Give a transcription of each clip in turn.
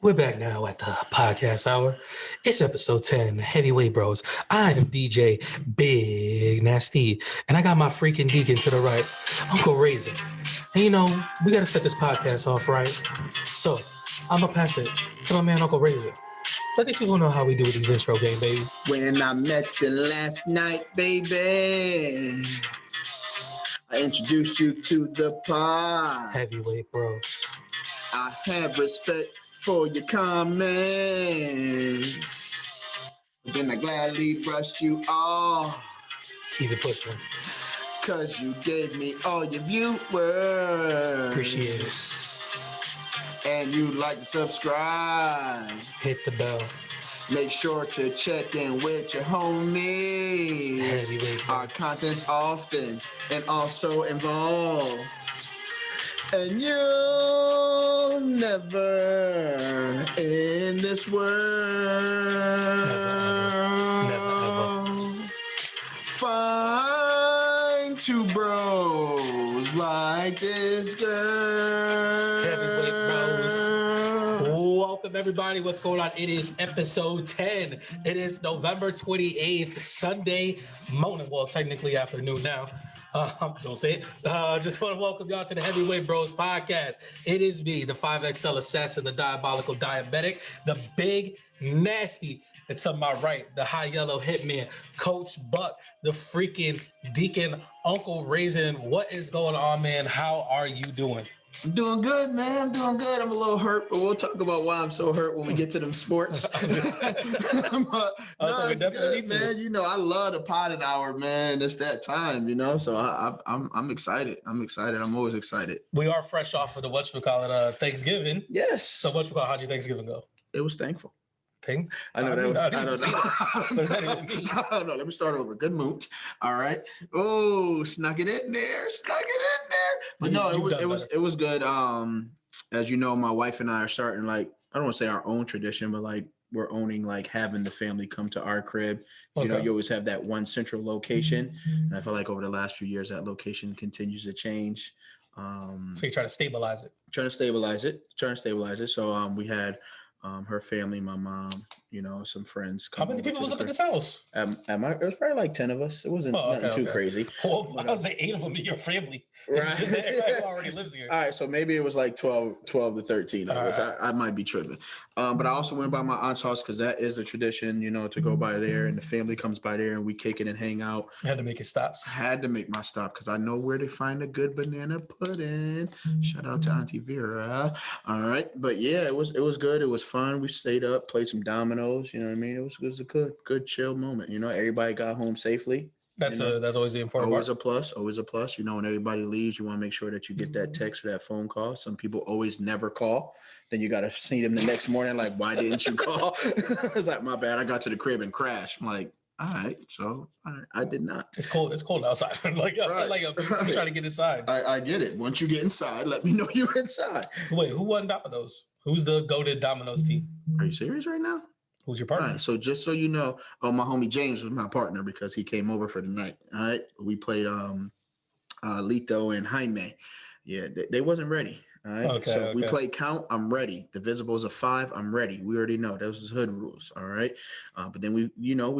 We're back now at the podcast hour. It's episode 10, Heavyweight Bros. I am DJ Big Nasty, and I got my freaking deacon to the right, Uncle Raisin. And you know, we got to set this podcast off right. So I'm going to pass it to my man, Uncle Raisin. Let these people know how we do with these intro game, baby. When I met you last night, baby, I introduced you to the pod. Heavyweight Bros. I have respect for your comments. Then I gladly brushed you off. Keep it pushing. Cause you gave me all your viewers. Appreciate it. And you like to subscribe. Hit the bell. Make sure to check in with your homies. Heavyweight Bros. Our content's often and also involved. And you'll never in this world find two bros like this girl. Heavyweight Bros. Welcome everybody. What's going on? It is episode 10. It is November 28th, Sunday morning. Well, technically afternoon now. Don't say it. Just want to welcome y'all to the Heavyweight Bros podcast. It is me, the 5XL assassin, the diabolical diabetic, the big nasty. And to my right, the high yellow hitman, Coach Buck, the freaking deacon, Uncle Raisin. What is going on, man? How are you doing? I'm doing good, man. I'm doing good. I'm a little hurt, but we'll talk about why I'm so hurt when we get to them sports. No, it's good, man. You know, I love the potted hour, man. It's that time, you know. So I'm excited. I'm excited. I'm always excited. We are fresh off of the whatchamacallit, Thanksgiving. Yes. So whatchamacallit, how'd your Thanksgiving go? It was thankful. Thing? I know that was. I don't know. What does that even mean? I don't know. Let me start over. Good moot. All right. Oh, snuck it in there. Snuck it in there. But no, it was good. As you know, my wife and I are starting, like, I don't want to say our own tradition, but like we're owning, like, having the family come to our crib. Okay. You know, you always have that one central location, and I feel like over the last few years that location continues to change. So you try to stabilize it. Trying to stabilize it. So we had her family, my mom, you know, some friends. How many people was up at this house? It was probably like 10 of us. It wasn't nothing too crazy. Well, I was like 8 of them in your family. Right. Just everybody who already lives here. All right, so maybe it was like 12 to 13 of us. Right. I might be tripping. But I also went by my aunt's house because that is a tradition, you know, to go by there, and the family comes by there and we kick it and hang out. You had to make your stops. I had to make my stop because I know where to find a good banana pudding. Shout out to Auntie Vera. All right. But yeah, it was good. It was fun. We stayed up, played some dominoes, you know what I mean? It was a good chill moment. You know, everybody got home safely. That's always the important part. Always a plus. You know, when everybody leaves, you want to make sure that you get that text or that phone call. Some people always never call. Then you got to see them the next morning, like, why didn't you call? It's like, my bad. I got to the crib and crashed. I'm like, all right, so I did not. It's cold outside. Like, right. I'm trying to get inside. I get it. Once you get inside, let me know you're inside. Wait, who won Domino's? Who's the goated Domino's team? Are you serious right now? Who's your partner? All right, so just so you know, my homie James was my partner because he came over for the night. All right, we played Lito and Jaime. Yeah, they wasn't ready. All right, okay, so if we play count, I'm ready. Divisibles of 5, I'm ready. We already know those is hood rules. All right, but then we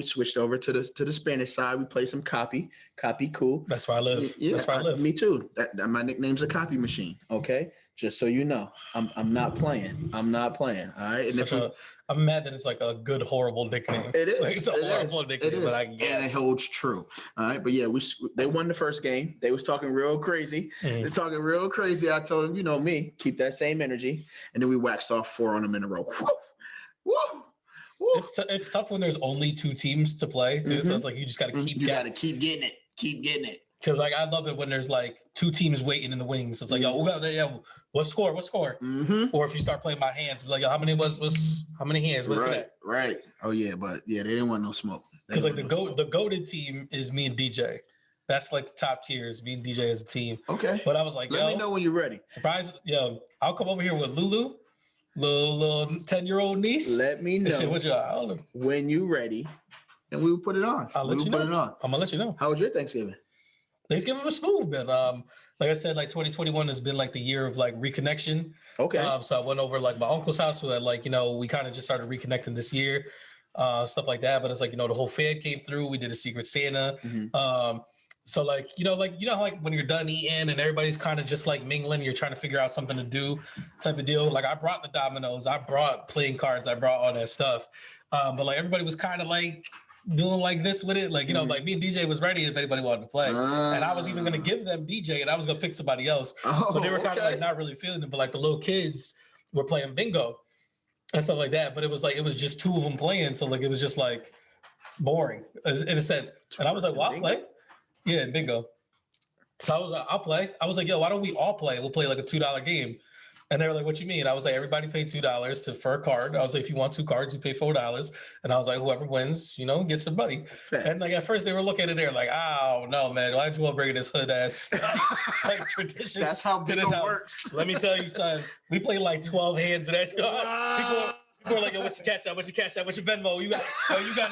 switched over to the Spanish side. We play some copy cool. That's where I live. Yeah, that's where I live. Me too. That my nickname's a copy machine. Okay, just so you know, I'm not playing. I'm not playing. All right, and I'm mad that it's like a good, horrible nickname. It is. Like, it's a horrible nickname, but I guess. And it holds true. All right. But yeah, they won the first game. They was talking real crazy. They're talking real crazy. I told them, you know me, keep that same energy. And then we waxed off 4 on them in a row. Woo! Woo! It's tough when there's only 2 teams to play, too. So it's like you just got to keep keep getting it. Keep getting it. Because, like, I love it when there's, like, 2 teams waiting in the wings. So it's like, what score? Mm-hmm. Or if you start playing by hands, be like, yo, how many hands? What's that? Right. Oh, yeah, but, yeah, they didn't want no smoke. Because, like, the goated team is me and DJ. That's, like, the top tiers, me and DJ as a team. Okay. But I was like, let me know when you're ready. Surprise, I'll come over here with Lulu, little 10-year-old niece. Let me know when you're ready, and we will put it on. I'll let you know. I'm going to let you know. How was your Thanksgiving? Thanksgiving was smooth, man. like I said, like 2021 has been like the year of like reconnection. Okay. So I went over like my uncle's house where like, we kind of just started reconnecting this year, stuff like that. But it's like, the whole fam came through. We did a Secret Santa. Mm-hmm. So like, like when you're done eating and everybody's kind of just like mingling, you're trying to figure out something to do type of deal. Like I brought the dominoes, I brought playing cards, I brought all that stuff. But like everybody was kind of like doing like this with it. Like, like me and DJ was ready if anybody wanted to play. And I was even going to give them DJ and I was going to pick somebody else. So they were kind of like not really feeling it. But like the little kids were playing bingo and stuff like that. But it was just two of them playing. So like, it was just like boring in a sense. And I was like, well, I'll play. Yeah, bingo. So I was like, I'll play. I was like, yo, why don't we all play? We'll play like a $2 game. And they were like, what you mean? I was like, everybody paid $2 for a card. I was like, if you want 2 cards, you pay $4. And I was like, whoever wins, gets the money. Fair. And like at first they were looking at it, they're like, oh no, man, why'd you want to bring this hood ass like tradition? That's how bingo works. Let me tell you, son, we played like 12 hands of that. People were like, yo, what's your cash out? What's your cash out? What's your Venmo? You got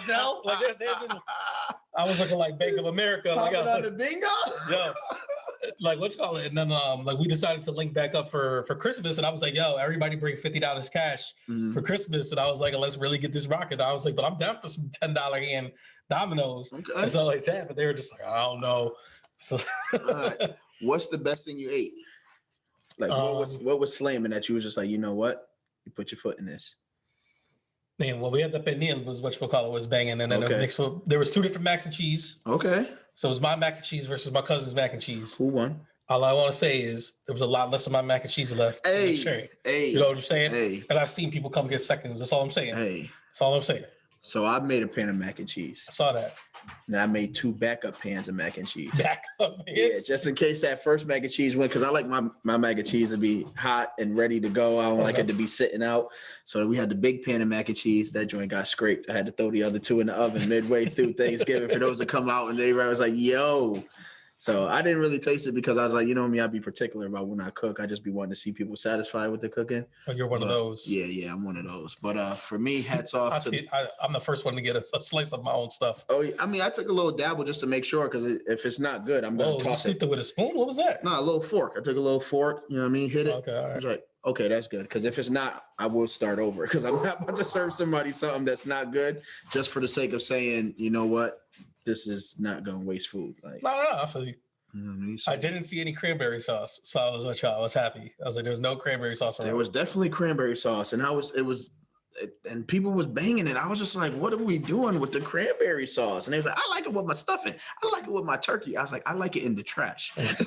Zelle? Like this. I was looking like Bank of America. Like, on the bingo? Yo, like what you call it? And then like we decided to link back up for Christmas. And I was like, yo, everybody bring $50 cash for Christmas. And I was like, let's really get this rocking. I was like, but I'm down for some $10 hand dominoes and stuff like that. But they were just like, I don't know. So what's the best thing you ate? Like what was slamming that you was just like, you know what? You put your foot in this. Man, well, we had the pernil was what you call it was banging, and then there was 2 different macs and cheese. Okay. So it was my mac and cheese versus my cousin's mac and cheese. Who won? All I want to say is there was a lot less of my mac and cheese left. Hey, you know what I'm saying? Hey. And I've seen people come get seconds. That's all I'm saying. Hey, that's all I'm saying. So I made a pan of mac and cheese. I saw that. And I made 2 backup pans of mac and cheese. Backup pans? Yeah, just in case that first mac and cheese went, because I like my mac and cheese to be hot and ready to go. I don't like it to be sitting out. So we had the big pan of mac and cheese. That joint got scraped. I had to throw the other 2 in the oven midway through Thanksgiving for those to come out. And they was like, yo. So I didn't really taste it because I was like, me, I'd be particular about when I cook. I just be wanting to see people satisfied with the cooking. Oh, you're one of those. Yeah, I'm one of those. But for me, hats off I'm the first one to get a slice of my own stuff. Oh, I mean, I took a little dabble just to make sure because if it's not good, I'm going to toss it. You scooped it with a spoon? What was that? No, a little fork. I took a little fork, you know what I mean? Hit it. Okay, all right. I was like, okay, that's good. Because if it's not, I will start over because I'm not about to serve somebody something that's not good just for the sake of saying, you know what? This is not going to waste food. Like, no, I feel you. I didn't see any cranberry sauce, so I was happy. I was like, "There's no cranberry sauce." There was definitely cranberry sauce, and and people was banging it. I was just like, "What are we doing with the cranberry sauce?" And they was like, "I like it with my stuffing. I like it with my turkey." I was like, "I like it in the trash." But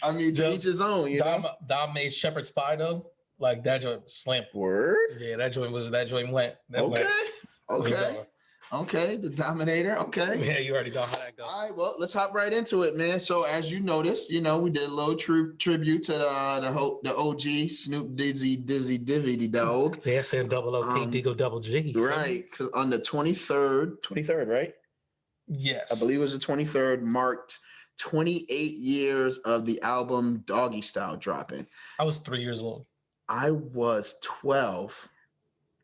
I mean, to each his own. Dom made shepherd's pie though. Like that joint slammed. Word. Yeah, that joint went. Okay, the Dominator. Okay. Yeah, you already know how that goes. All right, well, let's hop right into it, man. So as you noticed, we did a little tribute to the OG Snoop Dizzy Divvy Dog. Yeah, saying double O K Digo double G. Right, because on the 23rd, right? Yes. I believe it was the 23rd, marked 28 years of the album Doggy Style dropping. I was 3 years old. I was 12.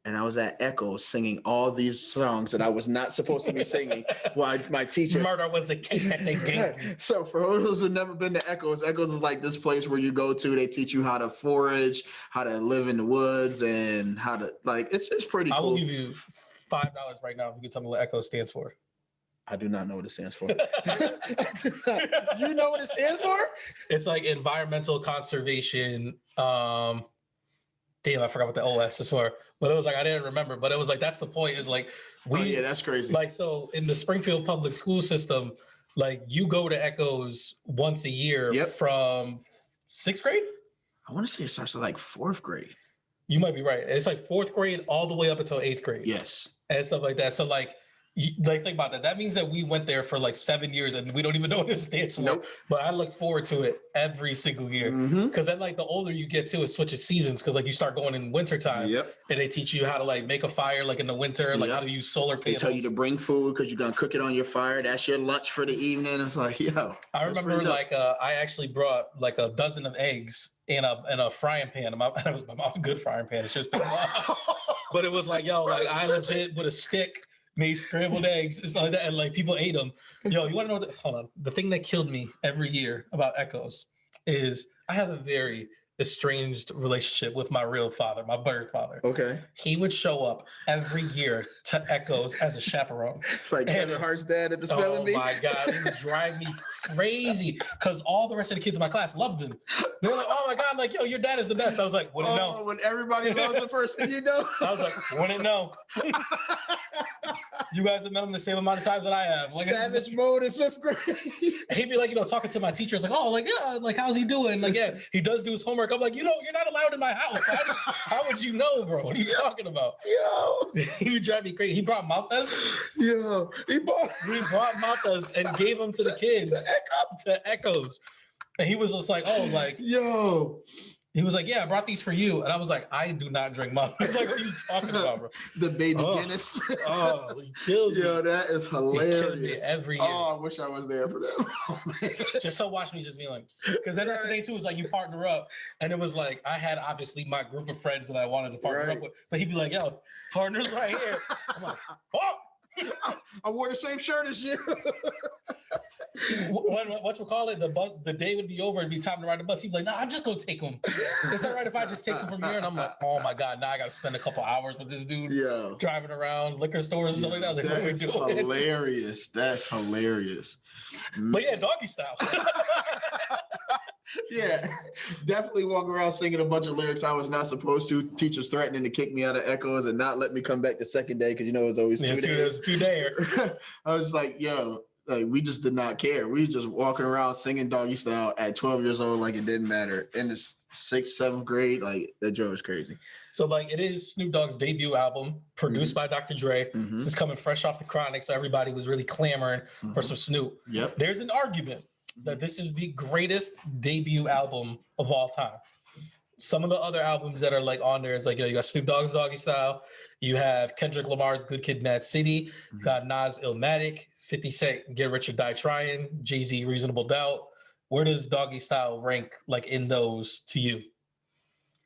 And I was at Echo singing all these songs that I was not supposed to be singing while my teacher. Murder was the case that they gave me. So for those who've never been to Echoes is like this place where you go to. They teach you how to forage, how to live in the woods, and how to it's pretty cool. I will give you $5 right now if you can tell me what Echo stands for. I do not know what it stands for. You know what it stands for? It's like environmental conservation. Damn, I forgot what the OS is for. But it was like I didn't remember. But it was like that's the point. Is like yeah, that's crazy. Like so in the Springfield public school system, like you go to Echoes once a year from 6th grade. I want to say it starts at like 4th grade. You might be right. It's like 4th grade all the way up until 8th grade. Yes, and stuff like that. So like think about that. That means that we went there for like 7 years and we don't even know what it stands for. Nope. But I look forward to it every single year. Because then like the older you get too, it switches seasons because like you start going in wintertime and they teach you how to like make a fire like in the winter, like how to use solar panels. They tell you to bring food because you're gonna cook it on your fire. That's your lunch for the evening. It's like, yo. I remember like I actually brought like a dozen of eggs in a frying pan. It was my mom's good frying pan. It's just but it was like, yo, like I legit with a stick. made scrambled eggs. It's like that, and like people ate them. Yo, you want to know? Hold on. The thing that killed me every year about Echoes is I have a very estranged relationship with my real father, my birth father. Okay. He would show up every year to Echoes as a chaperone. Like Kevin Hart's dad at the spelling bee. Oh my God, it would drive me crazy because all the rest of the kids in my class loved him. They were like, "Oh my God, like yo, your dad is the best." I was like, "Wouldn't know." When everybody loves the person, you know. I was like, "Wouldn't know." You guys have met him the same amount of times that I have. Like savage mode in 5th grade. He'd be like, talking to my teachers, like, "Oh, like yeah, like how's he doing?" Like, yeah, he does do his homework. I'm like, you're not allowed in my house. How would you know, bro? What are you talking about? Yo, he would drive me crazy. He brought maltas. Yo, he brought maltas and gave them to the kids to Echoes. And he was just like, "Oh, like yo." He was like, "Yeah, I brought these for you." And I was like, "I do not drink maltas." He's like, "What are you talking about, bro?" The baby Guinness. He kills me. Yo, that is hilarious. He killed me every year. Oh, I wish I was there for that. Oh, just so watch me just be like, because then that's the thing too, is like you partner up. And it was like, I had obviously my group of friends that I wanted to partner up with, but he'd be like, "Yo, partners right here." I'm like, "Oh, I wore the same shirt as you." What you call it? The day would be over. It'd be time to ride the bus. He'd be like, "No, I'm just gonna take him. It's all right if I just take him from here." And I'm like, "Oh my God, now I gotta spend a couple hours with this dude driving around liquor stores and stuff like that." Like, that's hilarious. That's hilarious. But yeah, Doggy Style. Yeah, definitely walk around singing a bunch of lyrics I was not supposed to. Teachers threatening to kick me out of Echoes and not let me come back the second day because it was always 2 days. It was 2 days. I was like, yo. Like we just did not care. We were just walking around singing Doggy Style at 12 years old, like it didn't matter. In the 6th, 7th grade, like that joke was crazy. So like it is Snoop Dogg's debut album, produced by Dr. Dre. This is coming fresh off the Chronic, so everybody was really clamoring for some Snoop. Yep. There's an argument that this is the greatest debut album of all time. Some of the other albums that are like on there is like, you got Snoop Dogg's Doggy Style, you have Kendrick Lamar's Good Kid, Mad City, you got Nas' Illmatic, 50 Cent, Get Rich or Die Trying, Jay-Z, Reasonable Doubt. Where does Doggy Style rank like in those to you?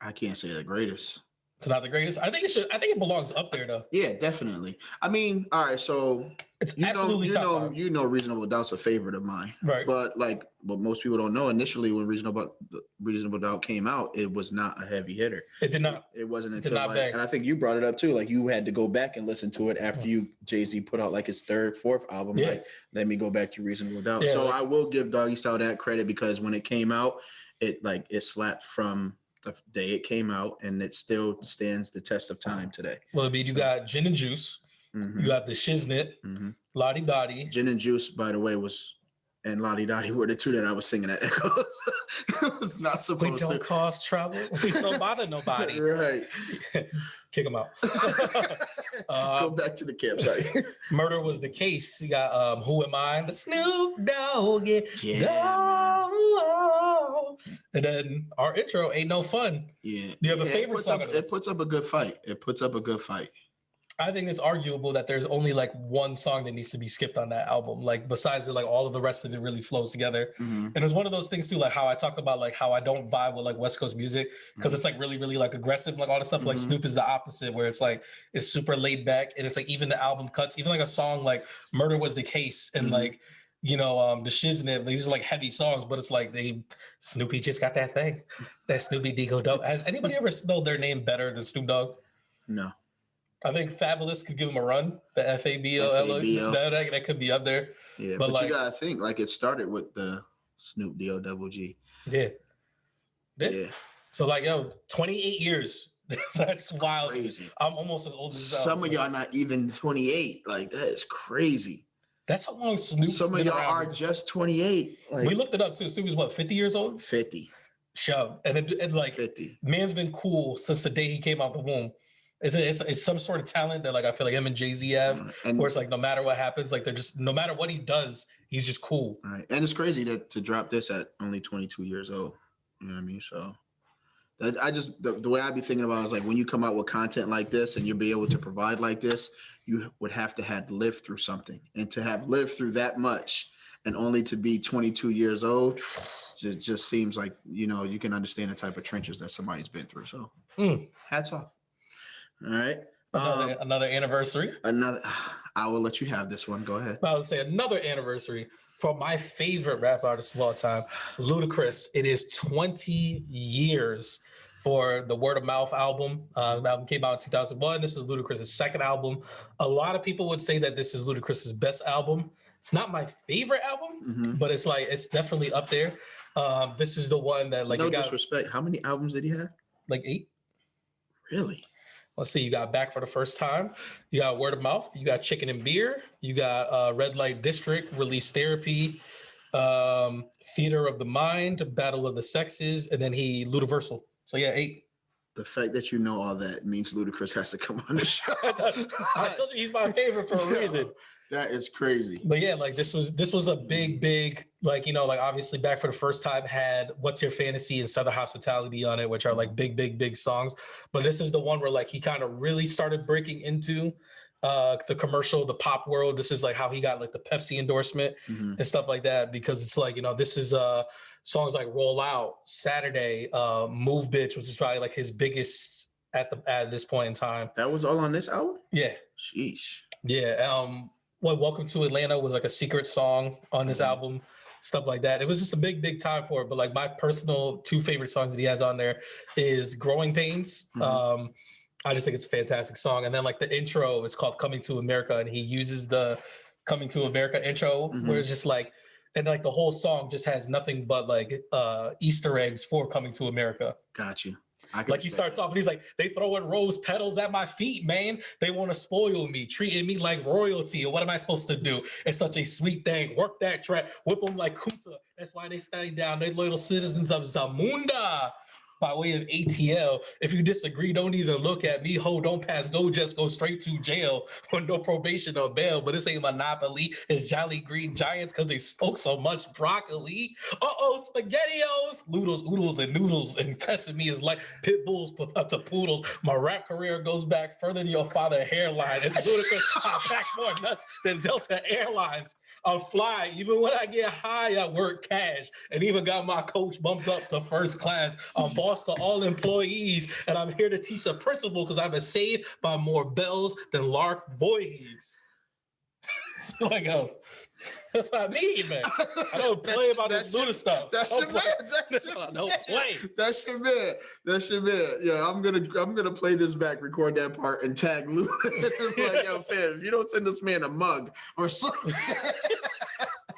I can't say the greatest. It's not the greatest. I think it belongs up there though. Yeah, definitely. I mean, all right, so it's absolutely top five. Reasonable Doubt's a favorite of mine. Right. But like what most people don't know, initially when Reasonable Doubt came out, it was not a heavy hitter. It did not. It wasn't until and I think you brought it up too. Like you had to go back and listen to it after Jay-Z put out like his 3rd, 4th album. Yeah. Like, let me go back to Reasonable Doubt. Yeah, so I will give Doggy Style that credit because when it came out, it slapped from the day it came out, and it still stands the test of time today. Well, you got Gin and Juice, you got the Shiznit, Lottie Dottie. Gin and Juice, by the way, and Lottie Dottie were the 2 that I was singing at Echoes. It was not supposed to. We don't cause trouble. We don't bother nobody. Right. Kick them out. Go back to the campsite. Murder Was the Case. You got Who Am I? The Snoop Dogg. Yeah. And then our intro, Ain't No Fun. Yeah. Do you have a favorite song? It puts up a good fight. I think it's arguable that there's only like one song that needs to be skipped on that album. Like besides it, like all of the rest of it really flows together. And it's one of those things too, like how I talk about like how I don't vibe with like West Coast music because it's like really, really like aggressive, like all the stuff. Like Snoop is the opposite, where it's like it's super laid back and it's like even the album cuts, even like a song like Murder Was the Case and like the Shiznit, these are like heavy songs, but it's like Snoopy just got that thing, that Snoopy Digo dope. Has anybody ever spelled their name better than Snoop Dogg? No. I think Fabulous could give him a run. The Fabolo, that could be up there. Yeah, but like, you gotta think like it started with the Snoop D-O-double-G. Yeah. So like 28 years. That's wild. Crazy. I'm almost as old as some of y'all not even 28. Like that is crazy. That's how long Snoop's some of y'all are just 28. Like, we looked it up too. Snoop is what, 50 years old? 50. Shove. And it like 50. Man's been cool since the day he came out the womb. It's some sort of talent that like I feel like him and Jay-Z have, where it's like no matter what happens, like they're just no matter what he does, he's just cool. Right. And it's crazy to drop this at only 22 years old. You know what I mean? So that the way I be thinking about it is like when you come out with content like this and you'll be able to provide like this, you would have to have lived through something, and to have lived through that much and only to be 22 years old just seems like you can understand the type of trenches that somebody's been through. So hats off. All right. Another anniversary. I will let you have this one. Go ahead. I would say another anniversary for my favorite rap artist of all time, Ludacris. It is 20 years for the Word of Mouth album. The album came out in 2001. This is Ludacris's second album. A lot of people would say that this is Ludacris's best album. It's not my favorite album, but it's definitely up there. This is the one that no disrespect. How many albums did he have? Like 8. Really? Let's see. You got Back for the First Time. You got Word of Mouth. You got Chicken and Beer. You got Red Light District, Release Therapy, Theater of the Mind, Battle of the Sexes, and then Ludiversal. So yeah, 8. The fact that you know all that means Ludacris has to come on the show. I told you he's my favorite for a reason. That is crazy. But yeah, like this was a big, like, you know, like obviously Back for the First Time had What's Your Fantasy and Southern Hospitality on it, which are like big songs. But this is the one where like he kind of really started breaking into the commercial, the pop world. This is like how he got like the Pepsi endorsement and stuff like that, because it's like, you know, this is songs like Roll Out, Saturday, Move Bitch, which is probably like his biggest at this point in time. That was all on this album? Yeah. Sheesh. Yeah. Welcome to Atlanta was like a secret song on this album, stuff like that. It was just a big time for it. But like my personal 2 favorite songs that he has on there is Growing Pains. I just think it's a fantastic song. And then like the intro is called Coming to America, and he uses the Coming to America intro where it's just like, and like the whole song just has nothing but like Easter eggs for Coming to America. Got you. Like he starts off and he's like, they throwing rose petals at my feet, man. They want to spoil me, treating me like royalty. And what am I supposed to do? It's such a sweet thing. Work that track, whip them like Kuta. That's why they stay down. They loyal citizens of Zamunda by way of ATL. If you disagree, don't even look at me. Ho, don't pass go, just go straight to jail with no probation or bail. But this ain't Monopoly. It's Jolly Green Giants because they spoke so much broccoli. SpaghettiOs, oodles, and noodles. And testing me is like pit bulls put up to poodles. My rap career goes back further than your father's hairline. It's ludicrous. I pack more nuts than Delta Airlines. I'm fly. Even when I get high, I work cash. And even got my coach bumped up to first class. I'm boss to all employees. And I'm here to teach a principle because I've been saved by more bells than Lark boys. So I go, that's what I mean, man. I don't play about this Luda stuff. That's your man. Don't play. That's your man. That's your man. Yeah, I'm gonna play this back, record that part, and tag Luda. Like, yo, fam, if you don't send this man a mug or something.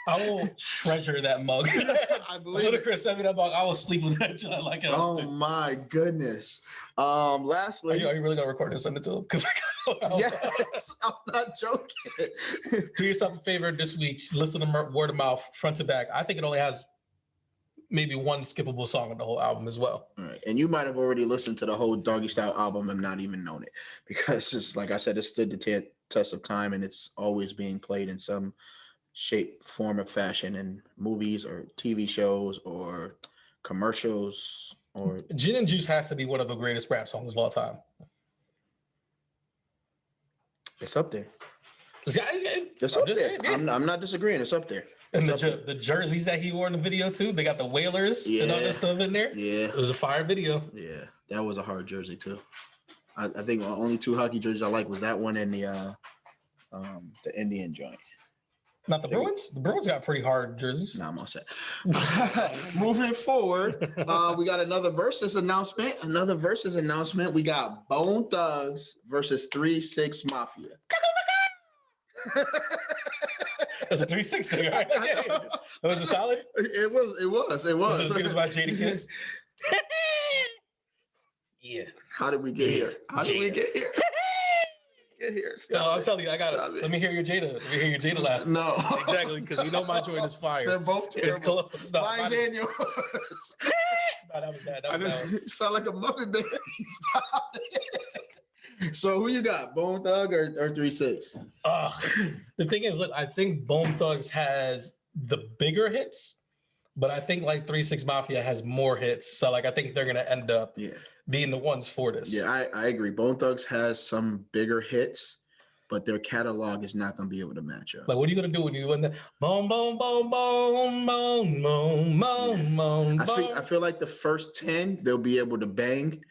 I will treasure that mug. I believe Ludacris sent me that mug. I will sleep with that. Like it. Oh my goodness. Lastly, are you really gonna record and send it to him? Because yes, I'm not joking. Do yourself a favor this week. Listen to Word of Mouth front to back. I think it only has maybe one skippable song on the whole album as well. All right. And you might have already listened to the whole Doggy Style album and not even known it, because it's like I said, it stood the test of time, and it's always being played in some shape, form, or fashion in movies or TV shows or commercials. Or Gin and Juice has to be one of the greatest rap songs of all time. It's up there. It's up there. I'm not disagreeing. It's up there. And the jerseys that he wore in the video too, they got the Whalers and all that stuff in there. Yeah. It was a fire video. Yeah. That was a hard jersey too. I think the only 2 hockey jerseys I like was that one and the Indian joint. Not the Bruins? The Bruins got pretty hard jerseys. No, I'm all set. Moving forward, we got another versus announcement. We got Bone Thugs versus 3-6 Mafia. That's a 3-6 thing, right? Was it solid? It was. Was it as good as my Jada Kiss? Yeah. How did we get here? No, I'm telling you, let me hear your Jada. Let me hear your Jada laugh. No. Exactly, because you know my joint is fire. They're both terrible. It's close. Mine's and yours. No, that was bad. That was bad. You sound like a Muppet baby. Stop it. So who you got, Bone Thug or 3-6? The thing is, look, I think Bone Thugs has the bigger hits, but I think like 3-6 Mafia has more hits. So like I think they're gonna end up being the ones for this. Yeah, I agree. Bone Thugs has some bigger hits, but their catalog is not gonna be able to match up. Like, what are you gonna do when you win the boom, boom, boom, boom, boom, boom, boom, boom? I feel like the first 10 they'll be able to bang,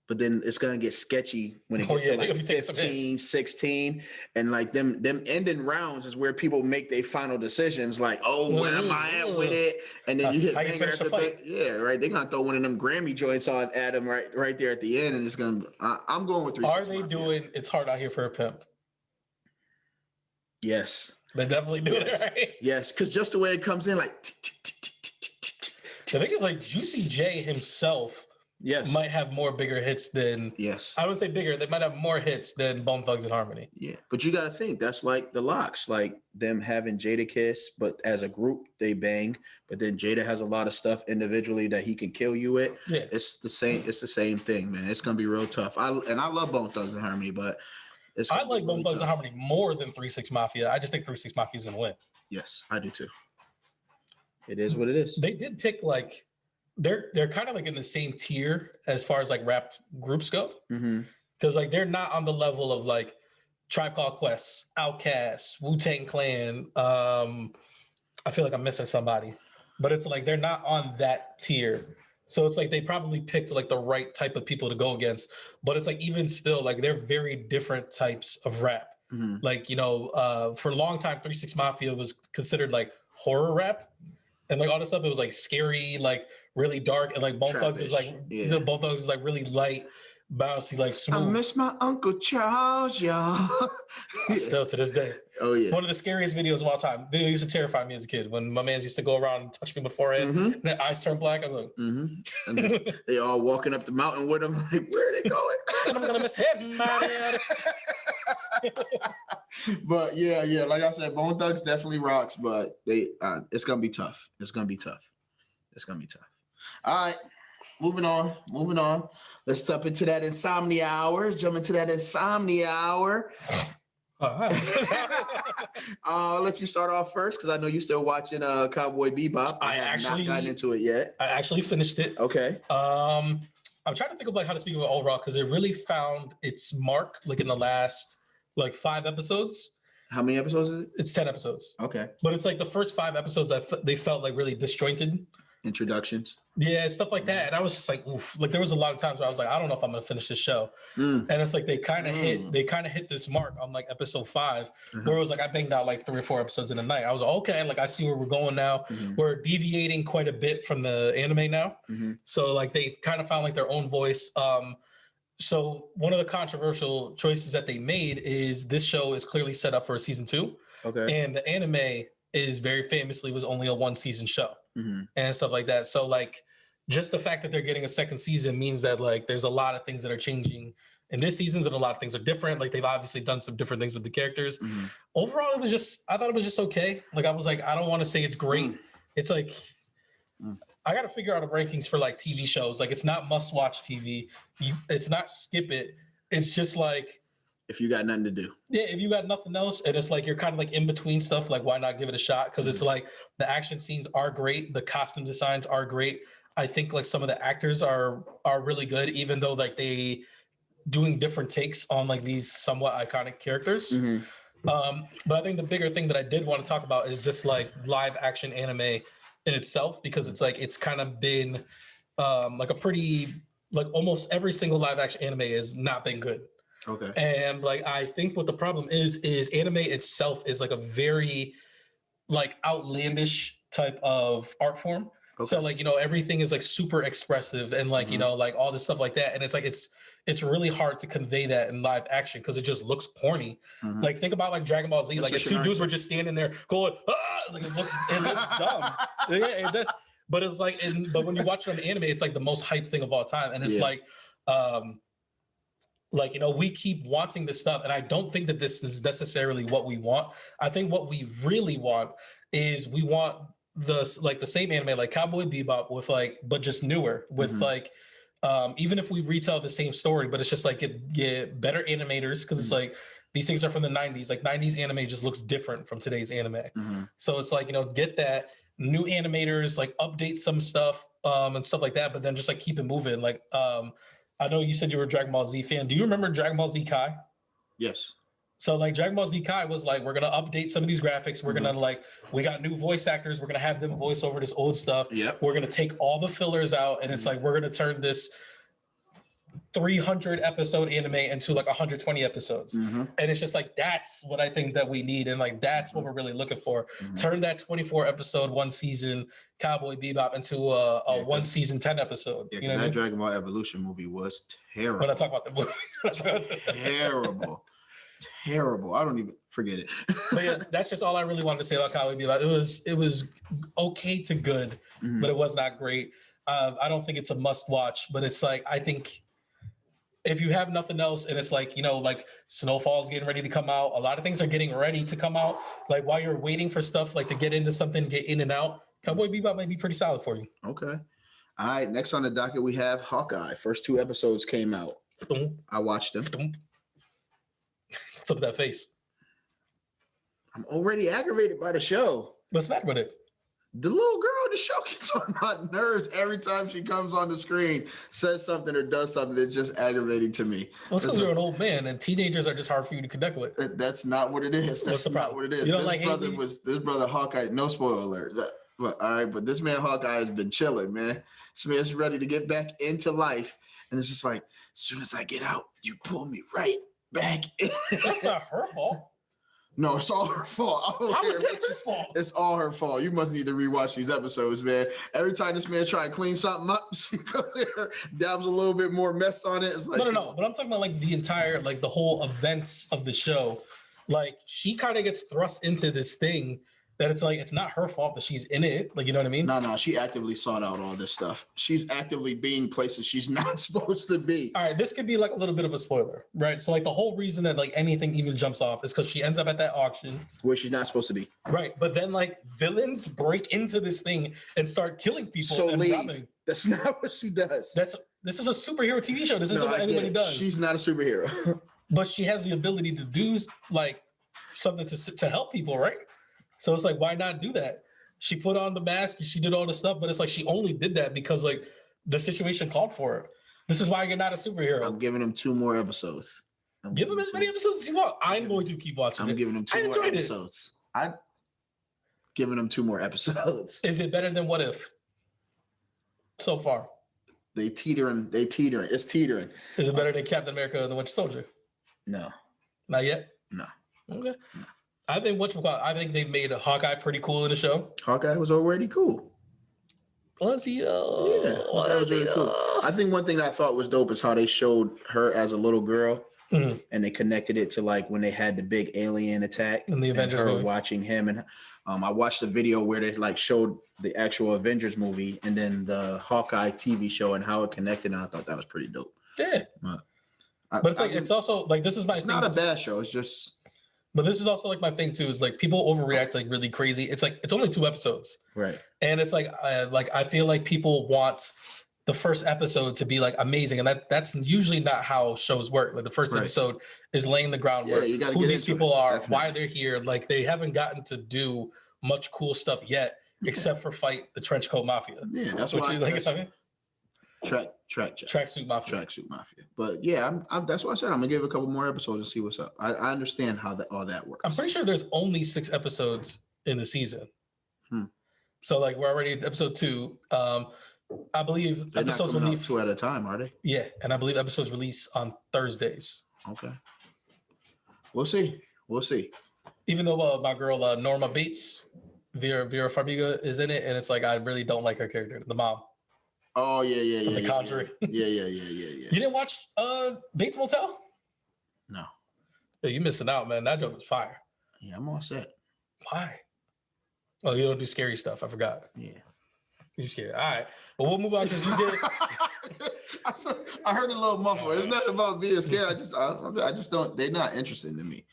but then it's gonna get sketchy when it gets to like 15, 16, and like them ending rounds is where people make their final decisions. Like, oh, where am I at with it? And then you hit banger after banger. Yeah, right. They're gonna throw one of them Grammy joints on Adam right there at the end, and it's gonna. I'm going with 3 6 Mafia. Are they doing It's Hard Out Here for a Pimp? Yes, they definitely do it, right? Yes, because just the way it comes in, like. The thing is, like Juicy J himself. Yes. Might have more bigger hits than I would say bigger. They might have more hits than Bone Thugs and Harmony. Yeah, but you got to think that's like the Locks, like them having Jadakiss, but as a group they bang. But then Jada has a lot of stuff individually that he can kill you with. Yeah, it's the same. It's the same thing, man. It's gonna be real tough. I love Bone Thugs and Harmony, but I like Bone Thugs and Harmony more than 3 6 Mafia. I just think 3 6 Mafia is gonna win. Yes, I do too. It is what it is. They did pick like. They're kind of like in the same tier as far as like rap groups go, because like they're not on the level of like Tribe Called Quest, Outkast, Wu-Tang Clan. I feel like I'm missing somebody, but it's like they're not on that tier. So it's like they probably picked like the right type of people to go against, but it's like even still like they're very different types of rap. Like for a long time, 3 6 Mafia was considered like horror rap, and like all this stuff it was like scary, like really dark, and like Bone Thugs is like Bone Thugs is like really light, bouncy, like smooth. I miss my Uncle Charles, y'all. Still to this day. Oh yeah. One of the scariest videos of all time. Video used to terrify me as a kid when my mans used to go around and touch me before it, and their eyes turn black. I'm like, and they all walking up the mountain with them. Like, where are they going? And I'm gonna miss him. But yeah. Like I said, Bone Thugs definitely rocks, but it's gonna be tough. It's gonna be tough. All right, moving on. Let's jump into that Insomnia hour. I'll let you start off first because I know you're still watching Cowboy Bebop. I have not gotten into it yet. I actually finished it. Okay. I'm trying to think of like how to speak about overall because it really found its mark like in the last like 5 episodes. How many episodes is it? It's 10 episodes. Okay. But it's like the first 5 episodes they felt like really disjointed. Introductions. Yeah, stuff like that. And I was just like, oof. Like there was a lot of times where I was like, I don't know if I'm gonna finish this show. And it's like they kind of hit this mark on like episode 5, where it was like I banged out like 3 or 4 episodes in a night. I was like, okay, like I see where we're going now. We're deviating quite a bit from the anime now. So like they kind of found like their own voice. So one of the controversial choices that they made is this show is clearly set up for a season 2. Okay. And the anime is very famously was only a 1-season show. And stuff like that. So like just the fact that they're getting a 2nd season means that like there's a lot of things that are changing in this season, and a lot of things are different. Like they've obviously done some different things with the characters. Overall, I thought it was just okay. Like I was like, I don't want to say it's great. It's like I got to figure out a rankings for like TV shows. Like it's not must watch TV. It's not skip it. It's just like if you got nothing to do. Yeah, if you got nothing else, and it's like you're kind of like in between stuff, like why not give it a shot? Because it's like the action scenes are great, the costume designs are great. I think like some of the actors are really good, even though like they doing different takes on like these somewhat iconic characters. But I think the bigger thing that I did want to talk about is just like live action anime in itself, because it's like it's kind of been like a pretty like almost every single live action anime has not been good. Okay. And like I think what the problem is anime itself is like a very like outlandish type of art form. Okay. So like, everything is like super expressive and like, like all this stuff like that. And it's like it's really hard to convey that in live action because it just looks corny. Like think about like Dragon Ball Z, like if 2 dudes were just standing there going, like it looks dumb. Yeah, but it's like but when you watch it on the anime, it's like the most hype thing of all time. And it's we keep wanting this stuff, and I don't think that this is necessarily what we want. I think what we really want is we want the same anime like Cowboy Bebop with like, but just newer with like, even if we retell the same story, but it's just like get better animators because it's like these things are from the 90s. Like 90s anime just looks different from today's anime. So it's like, get that new animators, like update some stuff and stuff like that, but then just like keep it moving. Like, I know you said you were a Dragon Ball Z fan. Do you remember Dragon Ball Z Kai? Yes. So like Dragon Ball Z Kai was like, we're going to update some of these graphics. We're going to we got new voice actors. We're going to have them voice over this old stuff. Yep. We're going to take all the fillers out. And it's like, we're going to turn this 300 episode anime into like 120 episodes. And it's just like, that's what I think that we need. And like, that's what we're really looking for. Turn that 24 episode, one season Cowboy Bebop into a one season, 10 episode. Yeah, you know that what I mean? Dragon Ball Evolution movie was terrible. When I talk about the movie. Terrible. I don't even forget it. But yeah, that's just all I really wanted to say about Cowboy Bebop. It was okay to good, but it was not great. I don't think it's a must watch, but it's like, I think if you have nothing else and it's like, you know, like Snowfall's getting ready to come out, a lot of things are getting ready to come out. Like while you're waiting for stuff like to get into something, get in and out, Cowboy Bebop might be pretty solid for you. Okay. All right. Next on the docket, we have Hawkeye. First 2 episodes came out. I watched them. What's up with that face? I'm already aggravated by the show. What's the matter with it? The little girl in the show gets on my nerves every time she comes on the screen, says something or does something that's just aggravating to me. Well, it's because you're an old man and teenagers are just hard for you to connect with. That's not what it is. That's not what it is. You don't This brother Hawkeye, no spoiler alert. But all right, but this man Hawkeye has been chilling, man. This man's ready to get back into life. And it's just like, as soon as I get out, you pull me right back in. That's not her fault. No, it's all her fault. How is that her fault? It's all her fault. You must need to rewatch these episodes, man. Every time this man try to clean something up, she goes there, dabs a little bit more mess on it. It's like, no. But I'm talking about like the entire, like the whole events of the show. Like she kind of gets thrust into this thing that it's like, it's not her fault that she's in it. Like, you know what I mean? No, she actively sought out all this stuff. She's actively being places she's not supposed to be. All right, this could be like a little bit of a spoiler, right? So like the whole reason that like anything even jumps off is because she ends up at that auction. Where she's not supposed to be. Right, but then like villains break into this thing and start killing people. So and leave. robbing. That's not what she does. This is a superhero TV show. This isn't what anybody does. She's not a superhero. But she has the ability to do like something to help people, right? So it's like, why not do that? She put on the mask, she did all the stuff, but it's like she only did that because like the situation called for it. This is why you're not a superhero. I'm giving him 2 more episodes. Give him as many episodes as you want. I'm going to keep watching. I'm giving him 2 more episodes. I'm giving him 2 more episodes. Is it better than What If? So far, they teetering. It's teetering. Is it better than Captain America and the Winter Soldier? No, not yet. No. Okay. No. I think they made a Hawkeye pretty cool in the show. Hawkeye was already cool. Was he? Yeah, was really cool. I think one thing that I thought was dope is how they showed her as a little girl, and they connected it to like when they had the big alien attack in the Avengers and her movie. Watching him, and I watched the video where they like showed the actual Avengers movie and then the Hawkeye TV show and how it connected. And I thought that was pretty dope. Yeah, but it's like it's also like this is my. It's not a bad show. It's just. But this is also like my thing too, is like people overreact like really crazy. It's like, it's only 2 episodes. Right. And it's like I feel like people want the first episode to be like amazing. And that's usually not how shows work. Like the first episode is laying the groundwork. You gotta who get these people are, definitely. Why they're here. Like they haven't gotten to do much cool stuff yet, except for fight the trenchcoat mafia. Yeah, that's what why you like. Tracksuit Mafia. But yeah, I'm that's why I said I'm gonna give it a couple more episodes and see what's up. I understand how all that works. I'm pretty sure there's only 6 episodes in the season. So like we're already at episode 2. I believe They're episodes not release 2 at a time, are they? Yeah, and I believe episodes release on Thursdays. Okay. We'll see. Even though my girl Norma Bates, Vera Farmiga is in it, and it's like I really don't like her character, the mom. Oh yeah. The Conjuring. Yeah. You didn't watch Bates Motel? No. Yeah, you missing out, man. That joke was fire. Yeah, I'm all set. Why? Oh, you don't do scary stuff. I forgot. Yeah. You scared. All right. But we'll move on because you did. I heard a little muffle. It's not about being scared. I just don't. They're not interested in me.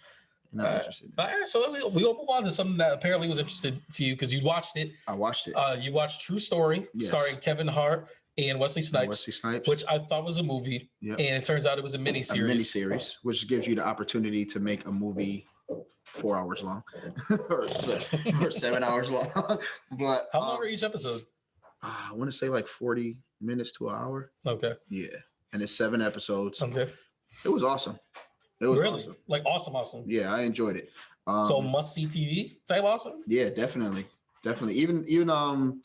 Not interested. All right. So we'll move on to something that apparently was interested to you because you watched it. I watched it. You watched True Story, starring Kevin Hart and Wesley Snipes. Which I thought was a movie. Yep. And it turns out it was a miniseries. A miniseries, which gives you the opportunity to make a movie 4 hours long or 7 hours long. But how long are each episode? I want to say like 40 minutes to an hour. Okay. Yeah. And it's 7 episodes. Okay. It was awesome. It was really awesome. Like awesome. Yeah, I enjoyed it. So must see TV type awesome? Yeah, definitely. Even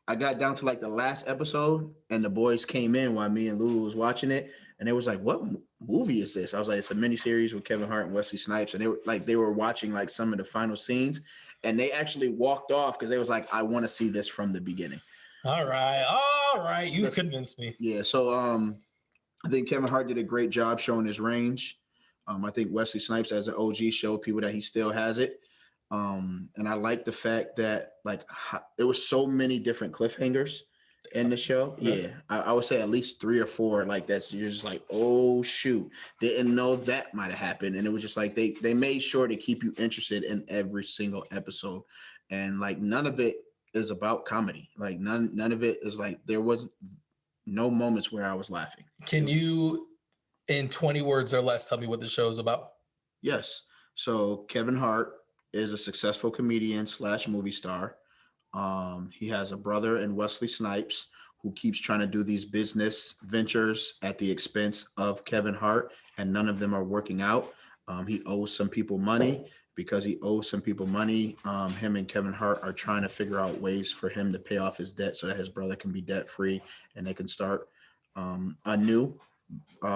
I got down to like the last episode and the boys came in while me and Lulu was watching it. And it was like, what movie is this? I was like, it's a miniseries with Kevin Hart and Wesley Snipes. And they were watching like some of the final scenes, and they actually walked off because they was like, I want to see this from the beginning. All right. You've convinced me. Yeah. So I think Kevin Hart did a great job showing his range. I think Wesley Snipes as an OG showed people that he still has it. And I like the fact that like there was so many different cliffhangers in the show. Yeah. I would say at least 3 or 4 like that's, you're just like, oh shoot, didn't know that might have happened. And it was just like they made sure to keep you interested in every single episode. And like none of it is about comedy. Like none of it is like, there was no moments where I was laughing. Can you, in 20 words or less, tell me what the show is about? Yes. So Kevin Hart is a successful comedian / movie star. He has a brother in Wesley Snipes who keeps trying to do these business ventures at the expense of Kevin Hart, and none of them are working out. He owes some people money. Because he owes some people money, him and Kevin Hart are trying to figure out ways for him to pay off his debt so that his brother can be debt free and they can start a new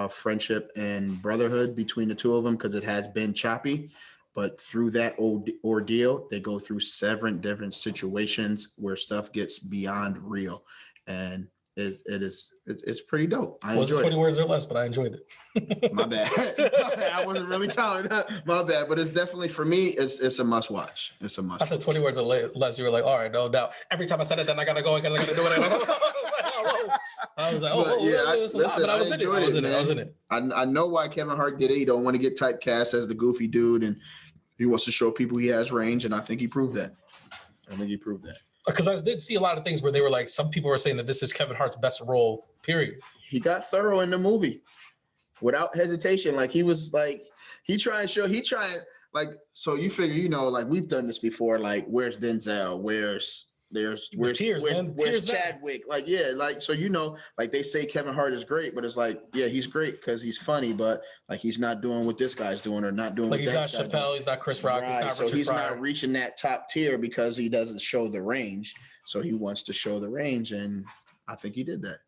friendship and brotherhood between the two of them, because it has been choppy. But through that ordeal, they go through 7 different situations where stuff gets beyond real, and it's pretty dope. I enjoyed it. 20 words or less, but I enjoyed it. My bad. I wasn't really counting. My bad. But it's definitely, for me, it's a must watch. It's a must. I said 20 words or less. You were like, all right, no doubt. Every time I said it, then I gotta go because I gotta do it. I was like, but I was in it. I know why Kevin Hart did it. He don't want to get typecast as the goofy dude, and he wants to show people he has range, and I think he proved that. Because I did see a lot of things where they were like, some people were saying that this is Kevin Hart's best role, period. He got thorough in the movie without hesitation. Like he was like, so you figure, like we've done this before. Like, where's Denzel? Where's Chadwick? Like, yeah, like, so, like they say Kevin Hart is great, but it's like, yeah, he's great because he's funny, but like he's not doing what this guy's doing or not doing. Like he's not Chappelle, he's not Chris Rock, right. He's not reaching that top tier because he doesn't show the range. So he wants to show the range, and I think he did that.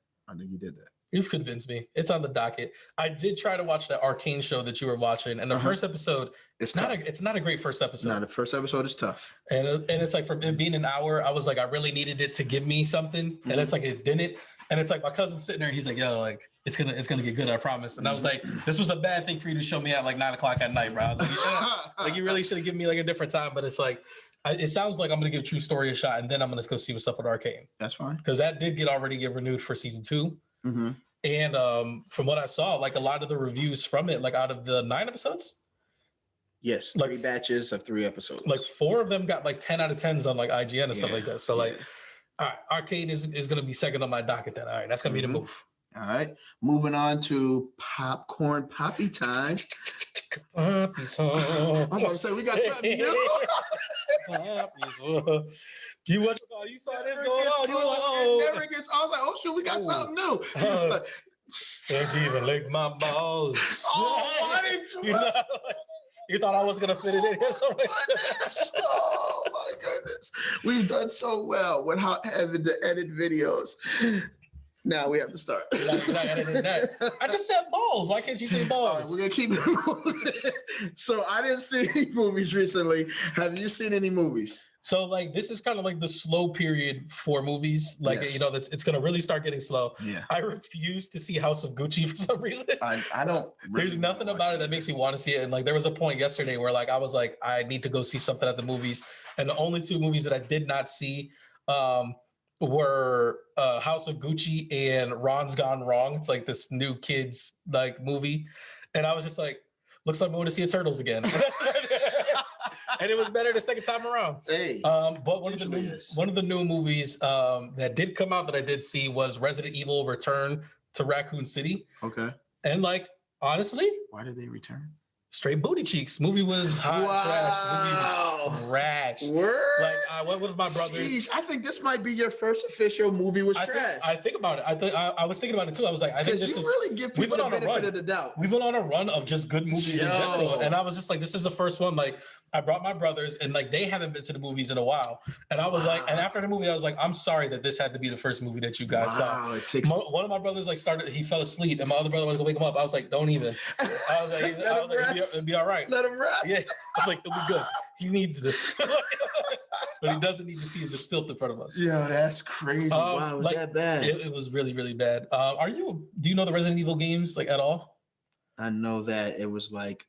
You've convinced me. It's on the docket. I did try to watch that Arcane show that you were watching, and the first episode, it's not a great first episode. No, the first episode is tough. And it's like, for it being an hour, I was like, I really needed it to give me something, and it's like it didn't. And it's like my cousin's sitting there, and he's like, "Yo, like it's gonna get good, I promise." And I was like, "This was a bad thing for you to show me at like 9:00 at night, bro." I was like, "You really should have given me like a different time." But it's like, it sounds like I'm gonna give True Story a shot, and then I'm gonna go see what's up with Arcane. That's fine, because that did already get renewed for season 2. Mm-hmm. And from what I saw, like a lot of the reviews from it, like out of the 9 episodes, yes, 3 batches of 3 episodes. Like 4 of them got like 10 out of 10s on like IGN and stuff like that. So like, all right, Arcane is going to be second on my docket then. All right, that's going to be the move. All right, moving on to popcorn Papi time. Papi's home. I'm about to say we got something new. Papi's home. You saw this going on. It never gets. I was like, oh shoot, we got something new. Can't you even lick my balls? I didn't. You thought I was gonna fit it in here? Oh my goodness, we've done so well without having to edit videos. Now we have to start. You're not editing that. I just said balls. Why can't you say balls? All right, we're gonna keep it moving. So I didn't see any movies recently. Have you seen any movies? So like this is kind of like the slow period for movies. Like it's gonna really start getting slow. Yeah. I refuse to see House of Gucci for some reason. I don't. Really There's nothing about it that makes me want to see it. And like there was a point yesterday where like I was like, I need to go see something at the movies. And the only 2 movies that I did not see were House of Gucci and Ron's Gone Wrong. It's like this new kids like movie. And I was just like, looks like we want to see a Turtles again. And it was better the second time around. Hey, but one of the new movies that did come out that I did see was Resident Evil Return to Raccoon City. Okay. And like, honestly, why did they return? Straight booty cheeks. Movie was hot trash. Movie was trash. Word? Like I went with my brother. Jeez, I think this might be your first official movie was trash. I think about it. I was thinking about it too. I was like, I think this is really give people the benefit of the doubt. We've been on a run of just good movies in general, and I was just like, this is the first one. Like I brought my brothers, and like they haven't been to the movies in a while. And I was like, and after the movie, I was like, I'm sorry that this had to be the first movie that you guys saw. One of my brothers like he fell asleep, and my other brother was gonna wake him up. I was like, don't even. I was like, it'll be all right. Let him rest. Yeah, I was like, it'll be good. He needs this, but he doesn't need to see this filth in front of us. Yo, that's crazy. Wow, was that bad? It was really, really bad. Do you know the Resident Evil games like at all? I know that it was like